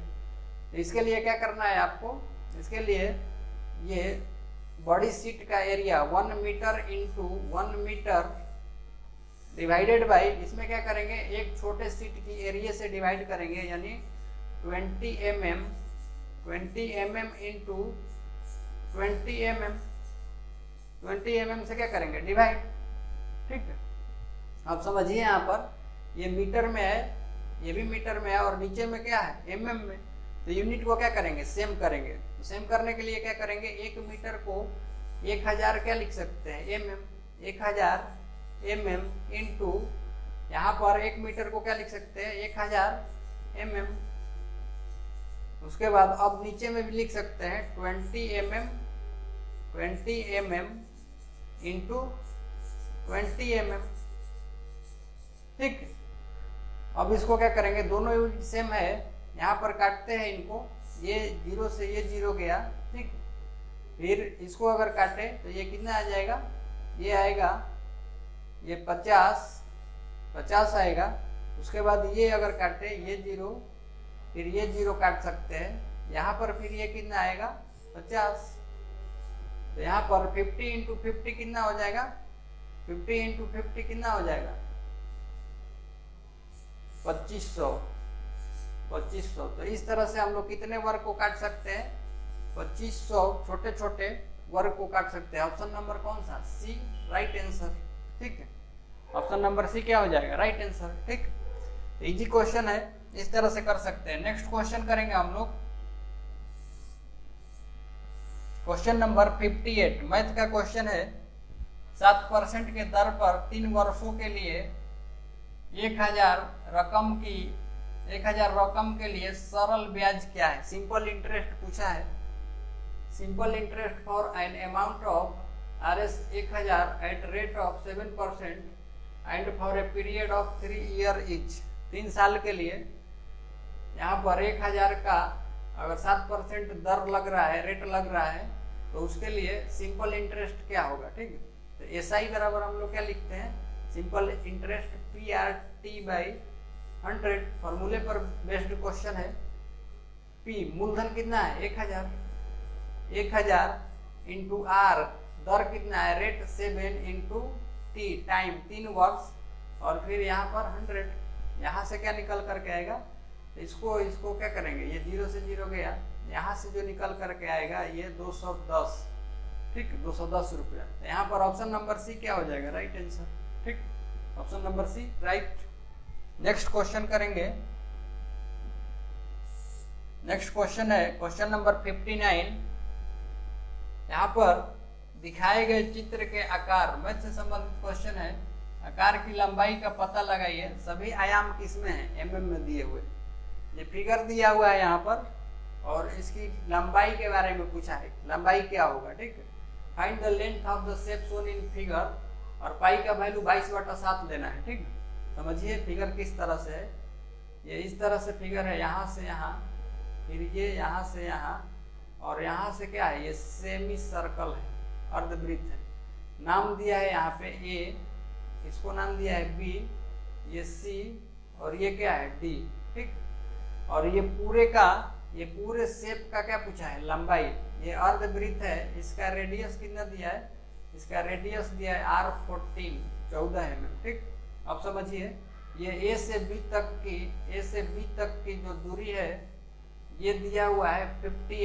Speaker 1: तो इसके लिए क्या करना है आपको, इसके लिए ये बड़ी सीट का area 1 metre into 1 metre divided by, इसमें क्या करेंगे एक छोटे सीट की एरिया से डिवाइड करेंगे, यानी 20 mm इंटू 20 mm से क्या करेंगे डिवाइड। ठीक है, अब समझिए यहाँ पर ये मीटर में है, ये भी मीटर में है और नीचे में क्या है mm में। तो यूनिट को क्या करेंगे, सेम करेंगे। तो सेम करने के लिए क्या करेंगे, 1 मीटर को 1000 क्या लिख सकते हैं mm, 1000 mm इंटू यहाँ पर 1 मीटर को क्या लिख सकते हैं 1000 mm। उसके बाद अब नीचे में भी लिख सकते हैं 20 mm इंटू 20 mm। ठीक, अब इसको क्या करेंगे, दोनों सेम है, यहाँ पर काटते हैं इनको, ये 0 से ये 0 गया। ठीक, फिर इसको अगर काटे तो ये कितना आ जाएगा, ये आएगा ये 50 आएगा। उसके बाद ये अगर काटे ये 0, फिर ये 0 काट सकते हैं यहाँ पर, फिर ये कितना आएगा 50। तो यहाँ पर 50 इंटू 50 कितना हो जाएगा, 50 इंटू 50 कितना हो जाएगा 2500। तो इस तरह से हम लोग कितने वर्ग को काट सकते हैं, 2500 छोटे छोटे वर्ग को काट सकते हैं। ऑप्शन नंबर कौन सा, सी, राइट आंसर। ठीक है, ऑप्शन नंबर सी क्या हो जाएगा, राइट आंसर। ठीक, इजी क्वेश्चन है, इस तरह से कर सकते हैं। नेक्स्ट क्वेश्चन करेंगे हम लोग, क्वेश्चन नंबर 58, मैथ का क्वेश्चन है। 7% के दर पर 3 वर्षों के लिए 1000 रकम के लिए सरल ब्याज क्या है। सिंपल इंटरेस्ट पूछा है, simple interest for an amount of Rs 1000 at rate of 7% and for a period of 3 year etch. 3 साल के लिए यहाँ पर 1000 का अगर 7% दर लग रहा है, रेट लग रहा है, तो उसके लिए सिंपल इंटरेस्ट क्या होगा। ठीक है, तो SI बराबर हम लोग क्या लिखते हैं, सिंपल इंटरेस्ट PRT/100। फॉर्मूले पर बेस्ड क्वेश्चन है। P मूलधन कितना है 1000 इंटू R दर कितना है, रेट 7 इंटू T टाइम 3 वर्ष, और फिर यहाँ पर 100। यहाँ से क्या निकल करके आएगा, इसको क्या करेंगे, ये 0 से 0 गया, यहाँ से जो निकल करके आएगा ये 210। ठीक, 210 रुपया। तो यहाँ पर ऑप्शन नंबर सी क्या हो जाएगा, राइट आंसर। ठीक, option number C right. Next question करेंगे, नेक्स्ट क्वेश्चन है क्वेश्चन नंबर 59। यहाँ पर दिखाए गए चित्र के आकार, मैथ से संबंधित क्वेश्चन है। आकार की लंबाई का पता लगाइए। सभी आयाम किसमें है, mm में दिए हुए। ये फिगर दिया हुआ है यहाँ पर, और इसकी लंबाई के बारे में पूछा है, लंबाई क्या होगा। ठीक है, find the length of the shape shown in figure, और पाई का वैल्यू 22/7 लेना है। ठीक, समझिए फिगर किस तरह से है। ये इस तरह से फिगर है, यहाँ से यहाँ, फिर ये यहाँ से यहाँ, और यहाँ से क्या है, ये सेमी सर्कल है, अर्धवृत्त है। नाम दिया है यहाँ पे A, इसको नाम दिया है B, ये C, और ये क्या है D। ठीक, और ये पूरे शेप का क्या पूछा है, लंबाई। ये अर्धवृत्त है, इसका रेडियस कितना दिया है, इसका रेडियस दिया है R14, 14 mm। ठीक, अब समझिए ये A से B तक की जो दूरी है ये दिया हुआ है 50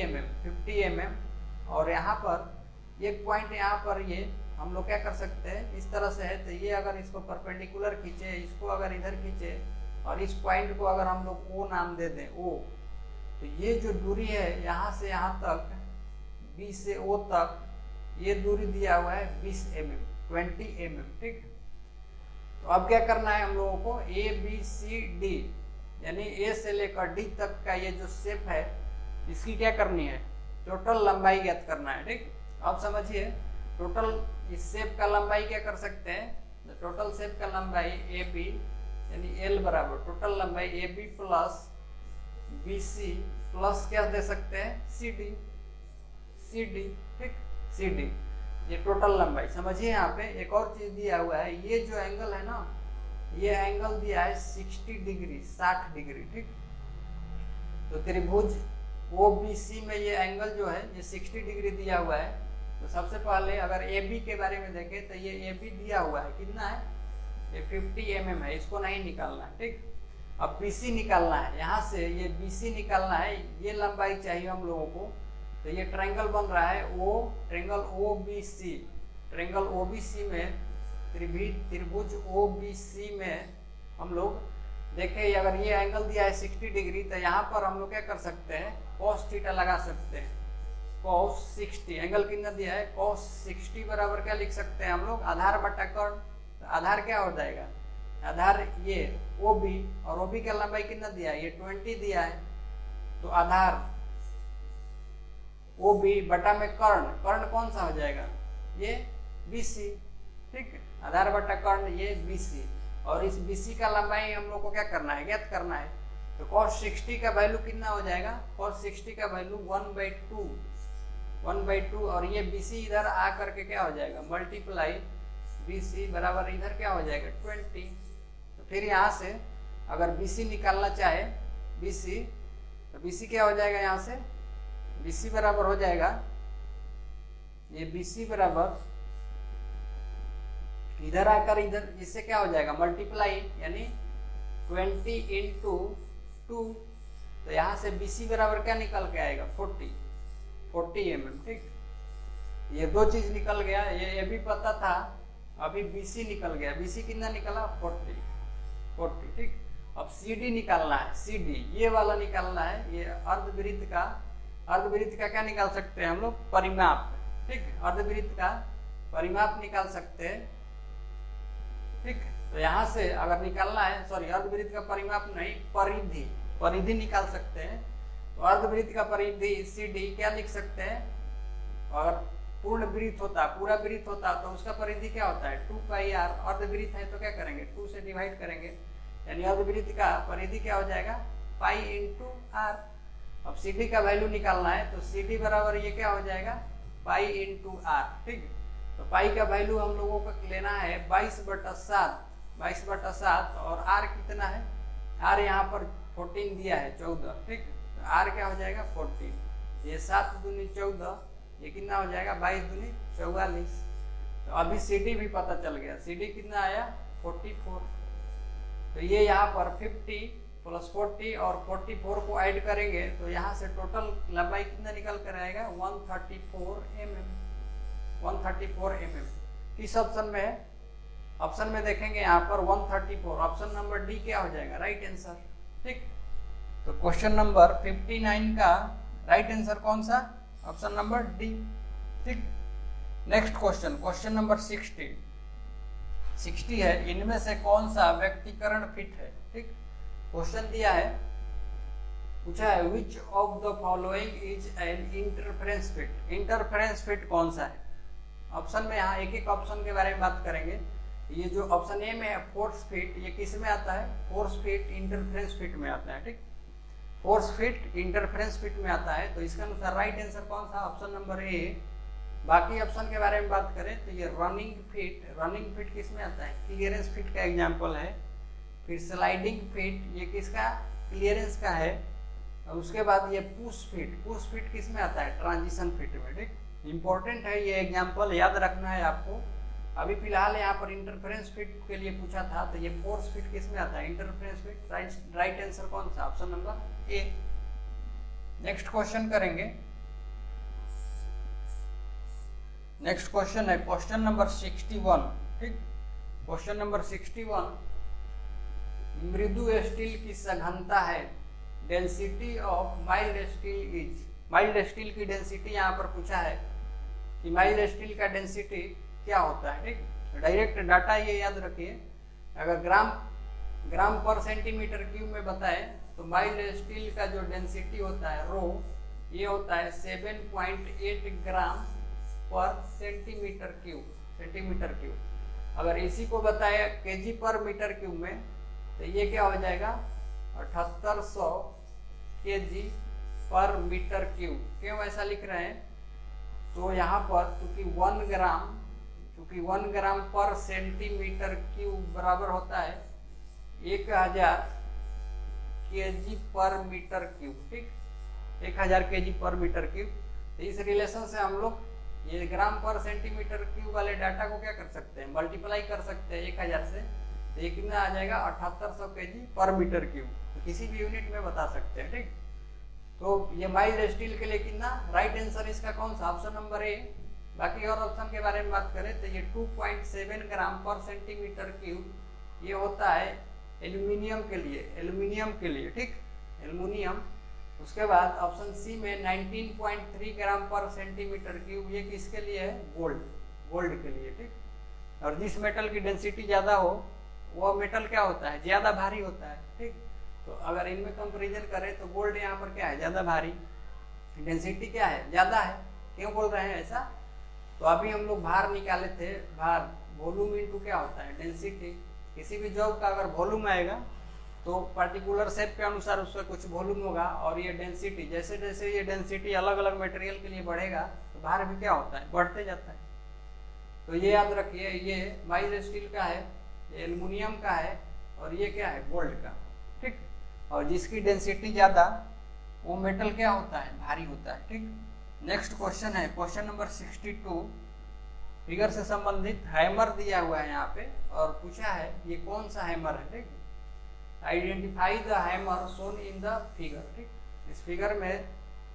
Speaker 1: mm, और यहाँ पर एक पॉइंट यहाँ पर ये हम लोग क्या कर सकते हैं, इस तरह से है, तो ये अगर इसको परपेंडिकुलर खींचे, इसको अगर इधर खींचे, और इस पॉइंट को अगर हम लोग O नाम दे दें, O, तो ये जो दूरी है यहाँ से यहाँ तक, B से O तक, ये दूरी दिया हुआ है 20 mm। ठीक, तो अब क्या करना है हम लोगों को, ABCD यानी A से लेकर D तक का ये जो शेप है, इसकी क्या करनी है, टोटल लंबाई ज्ञात करना है। ठीक, अब समझिए टोटल इस शेप का लंबाई क्या कर सकते हैं, टोटल शेप का लंबाई AB यानी L बराबर टोटल लंबाई AB प्लस BC प्लस क्या दे सकते हैं, CD। ठीक, CD ये टोटल लंबाई। समझिए यहाँ पे एक और चीज दिया हुआ है, ये जो एंगल है ना, ये एंगल दिया है 60 डिग्री, 60 डिग्री। ठीक, तो त्रिभुज OBC में ये एंगल जो है ये 60 डिग्री दिया हुआ है। तो सबसे पहले अगर AB के बारे में देखें तो ये AB दिया हुआ है, कितना है, ये 50 mm है, इसको नहीं निकालना है। ठीक, अब BC निकालना है, यहाँ से ये BC निकालना है, ये लंबाई चाहिए हम लोगों को। तो ये ट्रायंगल बन रहा है ट्रायंगल OBC, ट्रायंगल OBC में त्रिभुज OBC में हम लोग देखें, अगर ये एंगल दिया है 60 डिग्री, तो यहाँ पर हम लोग क्या कर सकते हैं, cos थीटा लगा सकते हैं। cos 60 एंगल कितना दिया है, cos 60 बराबर क्या लिख सकते हैं हम लोग, आधार बटा कर्ण। तो आधार क्या हो जाएगा, आधार ये OB, और OB का लंबाई कितना दिया है, ये 20 दिया है। तो आधार OB बटा में कर्ण, कर्ण कौन सा हो जाएगा, ये BC। ठीक है, आधार बटा कर्ण ये BC, और इस BC का लंबाई हम लोग को क्या करना है, ज्ञात करना है। तो cos 60 का वैल्यू कितना हो जाएगा, cos 60 का वैल्यू 1/2, और ये BC इधर आ करके क्या हो जाएगा, मल्टीप्लाई BC बराबर इधर क्या हो जाएगा 20। तो फिर यहाँ से अगर BC निकालना चाहे BC, तो BC क्या हो जाएगा, यहाँ से BC बराबर हो जाएगा, ये BC बराबर इधर आकर इधर इससे क्या हो जाएगा मल्टीप्लाई, यानी 20 इंटू 2, तो यहाँ से BC बराबर क्या निकल के आएगा 40 mm। ठीक, ये दो चीज निकल गया, ये भी पता था, अभी BC निकल गया। BC कितना निकला 40। ठीक, अब CD निकालना है, CD ये वाला निकालना है, ये अर्धवृत्त का क्या निकाल सकते हैं हम लोग, परिमाप। ठीक, अर्धवृत्त का परिमाप निकाल सकते हैं। ठीक, तो यहाँ से अगर निकालना है, सॉरी अर्धवृत्त का परिमाप नहीं, परिधि निकाल सकते हैं। तो अर्धवृत्त का परिधि CD क्या लिख सकते हैं, और पूर्ण वृत्त होता, पूरा वृत्त होता तो उसका परिधि क्या होता है 2πr। अर्धवृत्त है तो क्या करेंगे 2 से डिवाइड करेंगे, यानी अर्धवृत्त का परिधि क्या हो जाएगा पाई इंटू r। अब CD का वैल्यू निकालना है, तो CD बराबर ये क्या हो जाएगा पाई इंटू r। ठीक, तो पाई का वैल्यू हम लोगों को लेना है 22/7, और r कितना है, r यहाँ पर 14 दिया है 14। ठीक, तो r क्या हो जाएगा 14, ये 7 दूनी 14, ये कितना हो जाएगा 22 दूनी 44। तो अभी CD भी पता चल गया, CD कितना आया 44। तो ये यहाँ पर 50 + 40 और 44 को ऐड करेंगे, तो यहाँ से टोटल लंबाई कितना निकल कर आएगा 134 mm। किस ऑप्शन में है, ऑप्शन में देखेंगे यहाँ पर 134, ऑप्शन नंबर डी क्या हो जाएगा राइट आंसर। ठीक, तो क्वेश्चन नंबर 59 का राइट आंसर कौन सा, ऑप्शन नंबर डी। ठीक, नेक्स्ट क्वेश्चन नंबर 60 है, इनमें से कौन सा व्यक्तिकरण फिट है। ठीक, क्वेश्चन दिया है, पूछा है which of the following is an interference fit. Interference fit कौन सा है, ऑप्शन में यहाँ एक एक ऑप्शन के बारे में बात करेंगे। ये जो ऑप्शन ए में है फोर्स फिट, ये किस में आता है, फोर्स फिट इंटरफेरेंस फिट में आता है। ठीक, फोर्स फिट इंटरफेरेंस फिट में आता है, तो इसका अनुसार राइट आंसर कौन सा, ऑप्शन नंबर ए। बाकी ऑप्शन के बारे में बात करें तो ये रनिंग फिट किस में आता है, क्लियरेंस फिट का एग्जांपल है। फिर स्लाइडिंग फिट, ये किसका, क्लियरेंस का है। और उसके बाद ये पुश फिट किस में आता है, ट्रांजिशन फिट में। ठीक, इंपॉर्टेंट है ये एग्जांपल, याद रखना है आपको। अभी फिलहाल यहाँ पर इंटरफेरेंस फिट के लिए पूछा था, तो ये फोर्स फिट किस में आता है, इंटरफेरेंस फिट। राइट आंसर कौन सा, option number A. Next question करेंगे, नेक्स्ट क्वेश्चन है क्वेश्चन नंबर 61। ठीक, क्वेश्चन नंबर 61, मृदु स्टील की सघनता है, density of mild steel is. Mild steel की डेंसिटी यहाँ पर पूछा है कि माइल्ड स्टील का डेंसिटी क्या होता है। ठीक, डायरेक्ट डाटा ये याद रखिए, अगर ग्राम पर सेंटीमीटर क्यूब में बताए तो माइल्ड स्टील का जो डेंसिटी होता है रो, ये होता है 7.8 ग्राम पर सेंटीमीटर क्यूब। अगर इसी को बताए केजी पर मीटर क्यूब में, तो ये क्या हो जाएगा 7800 केजी पर मीटर क्यूब। क्यों ऐसा लिख रहे हैं, तो यहाँ पर चूंकि 1 ग्राम पर सेंटीमीटर क्यूब बराबर होता है 1000 केजी पर मीटर क्यूब। ठीक, 1000 केजी पर मीटर क्यूब। तो इस रिलेशन से हम लोग ये ग्राम पर सेंटीमीटर क्यूब वाले डाटा को क्या कर सकते हैं, मल्टीप्लाई कर सकते हैं 1000 से, तो ये कितना आ जाएगा 7800 केजी पर मीटर क्यूब। तो किसी भी यूनिट में बता सकते हैं। ठीक, तो ये माइल्ड स्टील के लिए कितना, राइट आंसर इसका कौन सा, ऑप्शन नंबर ए। बाकी और ऑप्शन के बारे में बात करें तो ये 2.7 ग्राम पर सेंटीमीटर क्यूब, ये होता है एल्यूमिनियम के लिए। ठीक, एल्यूमिनियम। उसके बाद ऑप्शन सी में 19.3 ग्राम पर सेंटीमीटर क्यूब, ये किसके लिए है, गोल्ड के लिए। ठीक, और जिस मेटल की डेंसिटी ज्यादा हो वो मेटल क्या होता है, ज्यादा भारी होता है। ठीक, तो अगर इनमें कंपैरिजन करें तो गोल्ड यहाँ पर क्या है, ज्यादा भारी, डेंसिटी क्या है, ज्यादा है। क्यों बोल रहे हैं ऐसा, तो अभी हम लोग भार निकाले थे, भार वॉल्यूम इंटू क्या होता है, डेंसिटी। किसी भी जॉब का अगर वॉल्यूम आएगा तो पर्टिकुलर शेप के अनुसार उसका कुछ वॉल्यूम होगा, और ये डेंसिटी, जैसे जैसे ये डेंसिटी अलग अलग मटेरियल के लिए बढ़ेगा तो भार भी क्या होता है, बढ़ते जाता है। तो ये याद रखिए, ये माइल्ड स्टील का है, ये एल्युमिनियम का है, और ये क्या है, गोल्ड का। ठीक, और जिसकी डेंसिटी ज़्यादा वो मेटल क्या होता है, भारी होता है। ठीक, नेक्स्ट क्वेश्चन है क्वेश्चन नंबर 62। फिगर से संबंधित हैमर दिया हुआ है यहाँ पे, और पूछा है ये कौन सा हैमर है। ठीक, identify the hammer shown in the figure. ठीक, इस फिगर में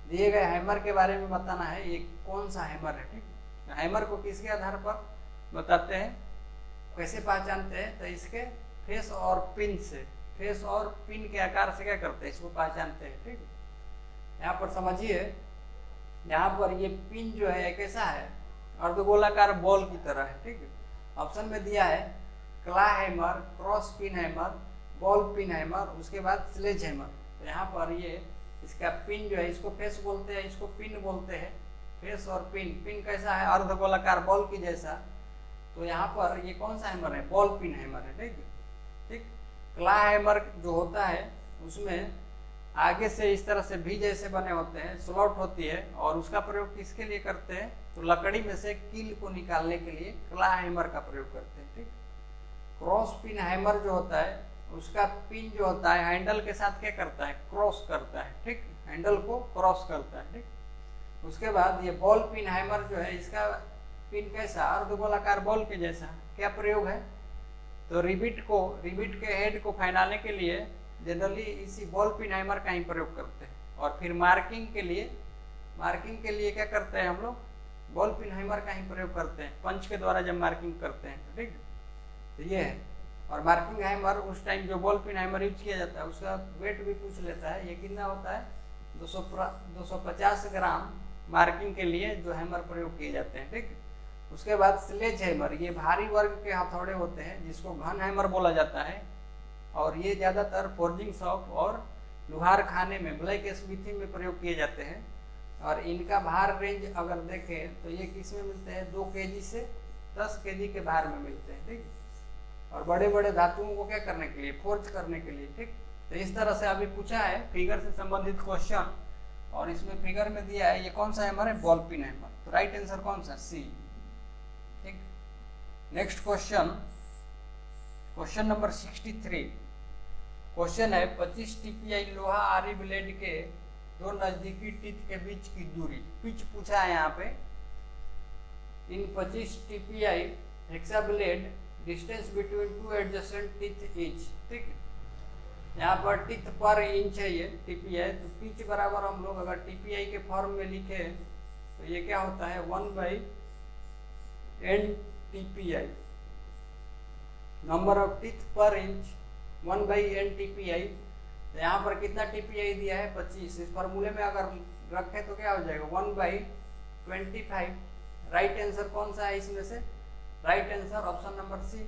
Speaker 1: दिए गए हैमर के बारे में बताना है, ये कौन सा हैमर है। ठीक, हैमर को किसके आधार पर बताते हैं, कैसे पहचानते हैं, तो इसके फेस और पिन से, फेस और पिन के आकार से क्या करते हैं, इसको पहचानते हैं। ठीक, यहाँ पर समझिए, यहाँ पर ये पिन जो है कैसा है, अर्धगोलाकार बॉल की तरह है। ठीक, ऑप्शन में दिया है क्ला hammer, cross pin hammer, ball pin hammer, उसके बाद स्लेज हैमर। तो यहाँ पर ये इसका पिन जो है, इसको फेस बोलते हैं, इसको पिन बोलते हैं। फेस और पिन, पिन कैसा है, अर्धगोलाकार बॉल की जैसा। तो यहाँ पर ये कौन सा हैमर है, बॉल पिन हैमर है। ठीक, ठीक, क्ला हैमर जो होता है उसमें आगे से इस तरह से भी जैसे बने होते हैं, स्लॉट होती है, और उसका प्रयोग किसके लिए करते हैं, तो लकड़ी में से कील को निकालने के लिए क्ला हैमर का प्रयोग करते हैं। ठीक, क्रॉस पिन हैमर जो होता है उसका पिन जो होता है हैंडल के साथ क्या करता है, क्रॉस करता है। ठीक, हैंडल को क्रॉस करता है। ठीक, उसके बाद ये बॉल पिन हैमर जो है, इसका पिन कैसा, अर्धगोलाकार बॉल के जैसा। क्या प्रयोग है, तो रिबिट के हेड को फैलाने के लिए जनरली इसी बॉल पिन हैमर का ही प्रयोग करते हैं। और फिर मार्किंग के लिए क्या करते हैं हम लोग, बॉल पिन हैमर का ही प्रयोग करते हैं, पंच के द्वारा जब मार्किंग करते हैं। तो ठीक, तो ये है। और मार्किंग हैमर उस टाइम जो बॉल पिन हैमर यूज किया जाता है उसका वेट भी पूछ लेता है, ये कितना होता है, 250 ग्राम मार्किंग के लिए जो हैमर प्रयोग किए जाते हैं। ठीक, उसके बाद स्लेज हैमर, ये भारी वर्ग के हथौड़े होते हैं जिसको घन हैमर बोला जाता है, और ये ज़्यादातर फोर्जिंग शॉप और लोहार खाने में, ब्लैक स्मिथी में प्रयोग किए जाते हैं। और इनका भार रेंज अगर देखें तो ये किस में मिलते हैं, 2 केजी से 10 केजी के भार में मिलते हैं। ठीक, और बड़े बड़े धातुओं को क्या करने के लिए, फोर्ज करने के लिए। ठीक, तो इस तरह से अभी पूछा है फिगर से संबंधित क्वेश्चन, और इसमें फिगर में दिया है ये कौन सा हैमर है, बॉल पिन हैमर। तो राइट आंसर कौन सा, सी। ठीक, नेक्स्ट क्वेश्चन नंबर 63। क्वेश्चन है 25 टीपीआई लोहा आरी ब्लेड के 2 नजदीकी टीथ के बीच की दूरी, पिच पूछा है यहाँ पे। इन 25 TPI hexa blade distance between 2 adjacent teeth etch. ठीक, यहाँ पर टीथ पर इंच है ये टीपीआई, तो पिच बराबर हम लोग अगर टीपीआई के फॉर्म में लिखे तो ये क्या होता है, 1/n TPI, number of teeth पर इंच 1/n टीपीआई। तो यहाँ पर कितना टीपीआई दिया है, 25। इस फॉर्मूले में अगर रखे तो क्या हो जाएगा, 1/25। राइट आंसर कौन सा है इसमें से, right answer option number C.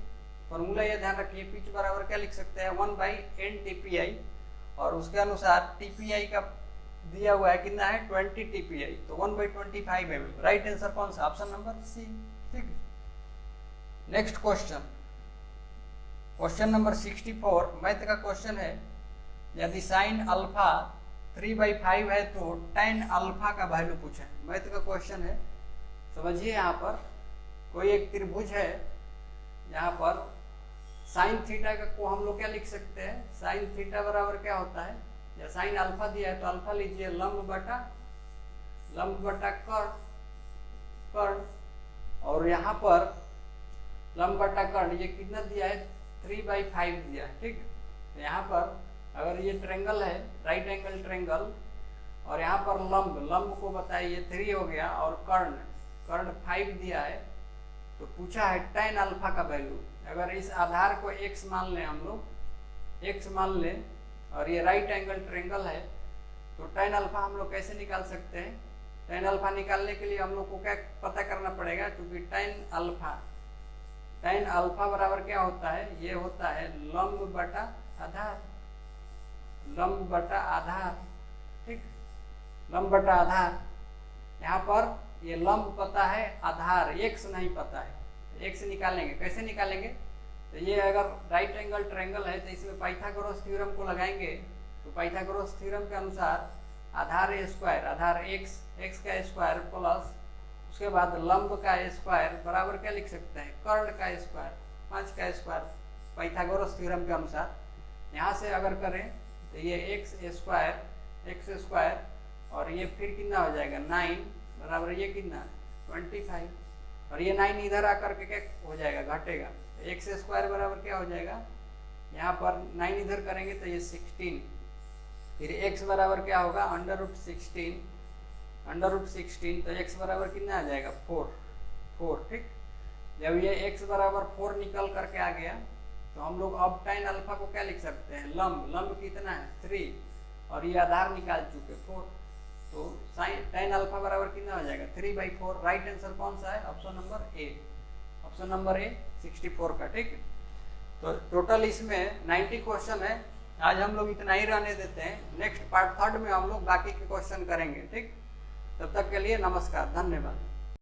Speaker 1: Formula ये ध्यान रखिए, पिच बराबर क्या लिख सकते हैं, 1/n टीपीआई, और उसके अनुसार टीपीआई का दिया हुआ है कितना है, 20 टीपीआई, तो 1/25 है। राइट आंसर कौन सा, ऑप्शन नंबर सी। ठीक, नेक्स्ट क्वेश्चन नंबर 64 मैथ का क्वेश्चन है। यदि साइन अल्फा 3/5 है तो tan अल्फा का वैल्यू पूछा है। मैथ का क्वेश्चन है, समझिए। यहाँ पर कोई एक त्रिभुज है, यहाँ पर साइन थीटा का को हम लोग क्या लिख सकते हैं, साइन थीटा बराबर क्या होता है, या साइन अल्फा दिया है तो अल्फा लीजिए लंब बटा कर्ण, और यहाँ पर लंब बटा कर्ण ये कितना दिया है, 3/5 दिया है। ठीक, तो यहाँ पर अगर ये ट्रेंगल है, राइट एंगल ट्रेंगल, और यहाँ पर लंब को बताइए 3 हो गया, और कर्ण 5 दिया है, तो पूछा है tan अल्फा का वैल्यू। अगर इस आधार को x मान लें, हम लोग x मान लें, और ये राइट एंगल ट्रेंगल है, तो tan अल्फा हम लोग कैसे निकाल सकते हैं, tan अल्फा निकालने के लिए हम लोग को क्या पता करना पड़ेगा, क्योंकि tan अल्फा बराबर क्या होता है, ये होता है लंब बटा आधार। ठीक, लंब बटा आधार। यहाँ पर ये लंब पता है, आधार x नहीं पता है। एक्स निकालेंगे, कैसे निकालेंगे? तो ये अगर राइट एंगल ट्रायंगल है तो इसमें पाइथागोरस थ्योरम को लगाएंगे। तो पाइथागोरस थ्योरम के अनुसार आधार ए स्क्वायर, आधार एक्स, एक्स का स्क्वायर प्लस उसके बाद लंब का स्क्वायर बराबर क्या लिख सकते हैं? कर्ण का स्क्वायर, 5 का स्क्वायर, पाइथागोरस थ्योरम के अनुसार। यहाँ से अगर करें तो ये एक्स स्क्वायर और ये फिर कितना हो जाएगा 9 बराबर ये कितना 25, और ये 9 इधर आकर के क्या हो जाएगा? घटेगा। तो एक्स स्क्वायर बराबर क्या हो जाएगा? यहाँ पर 9 इधर करेंगे तो ये 16, फिर x बराबर क्या होगा? अंडर रूट 16, तो x बराबर कितना आ जाएगा? 4। ठीक, जब ये x बराबर 4 निकल करके आ गया तो हम लोग अब tan अल्फा को क्या लिख सकते हैं? लंब कितना है? 3, और ये आधार निकाल चुके 4, तो tan अल्फा बराबर कितना हो जाएगा? 3/4। राइट आंसर कौन सा है? ऑप्शन नंबर ए 64 का। ठीक, तो टोटल इसमें 90 क्वेश्चन है। आज हम लोग इतना ही रहने देते हैं, नेक्स्ट पार्ट 3rd में हम लोग बाकी के क्वेश्चन करेंगे। ठीक, तब तक के लिए नमस्कार, धन्यवाद।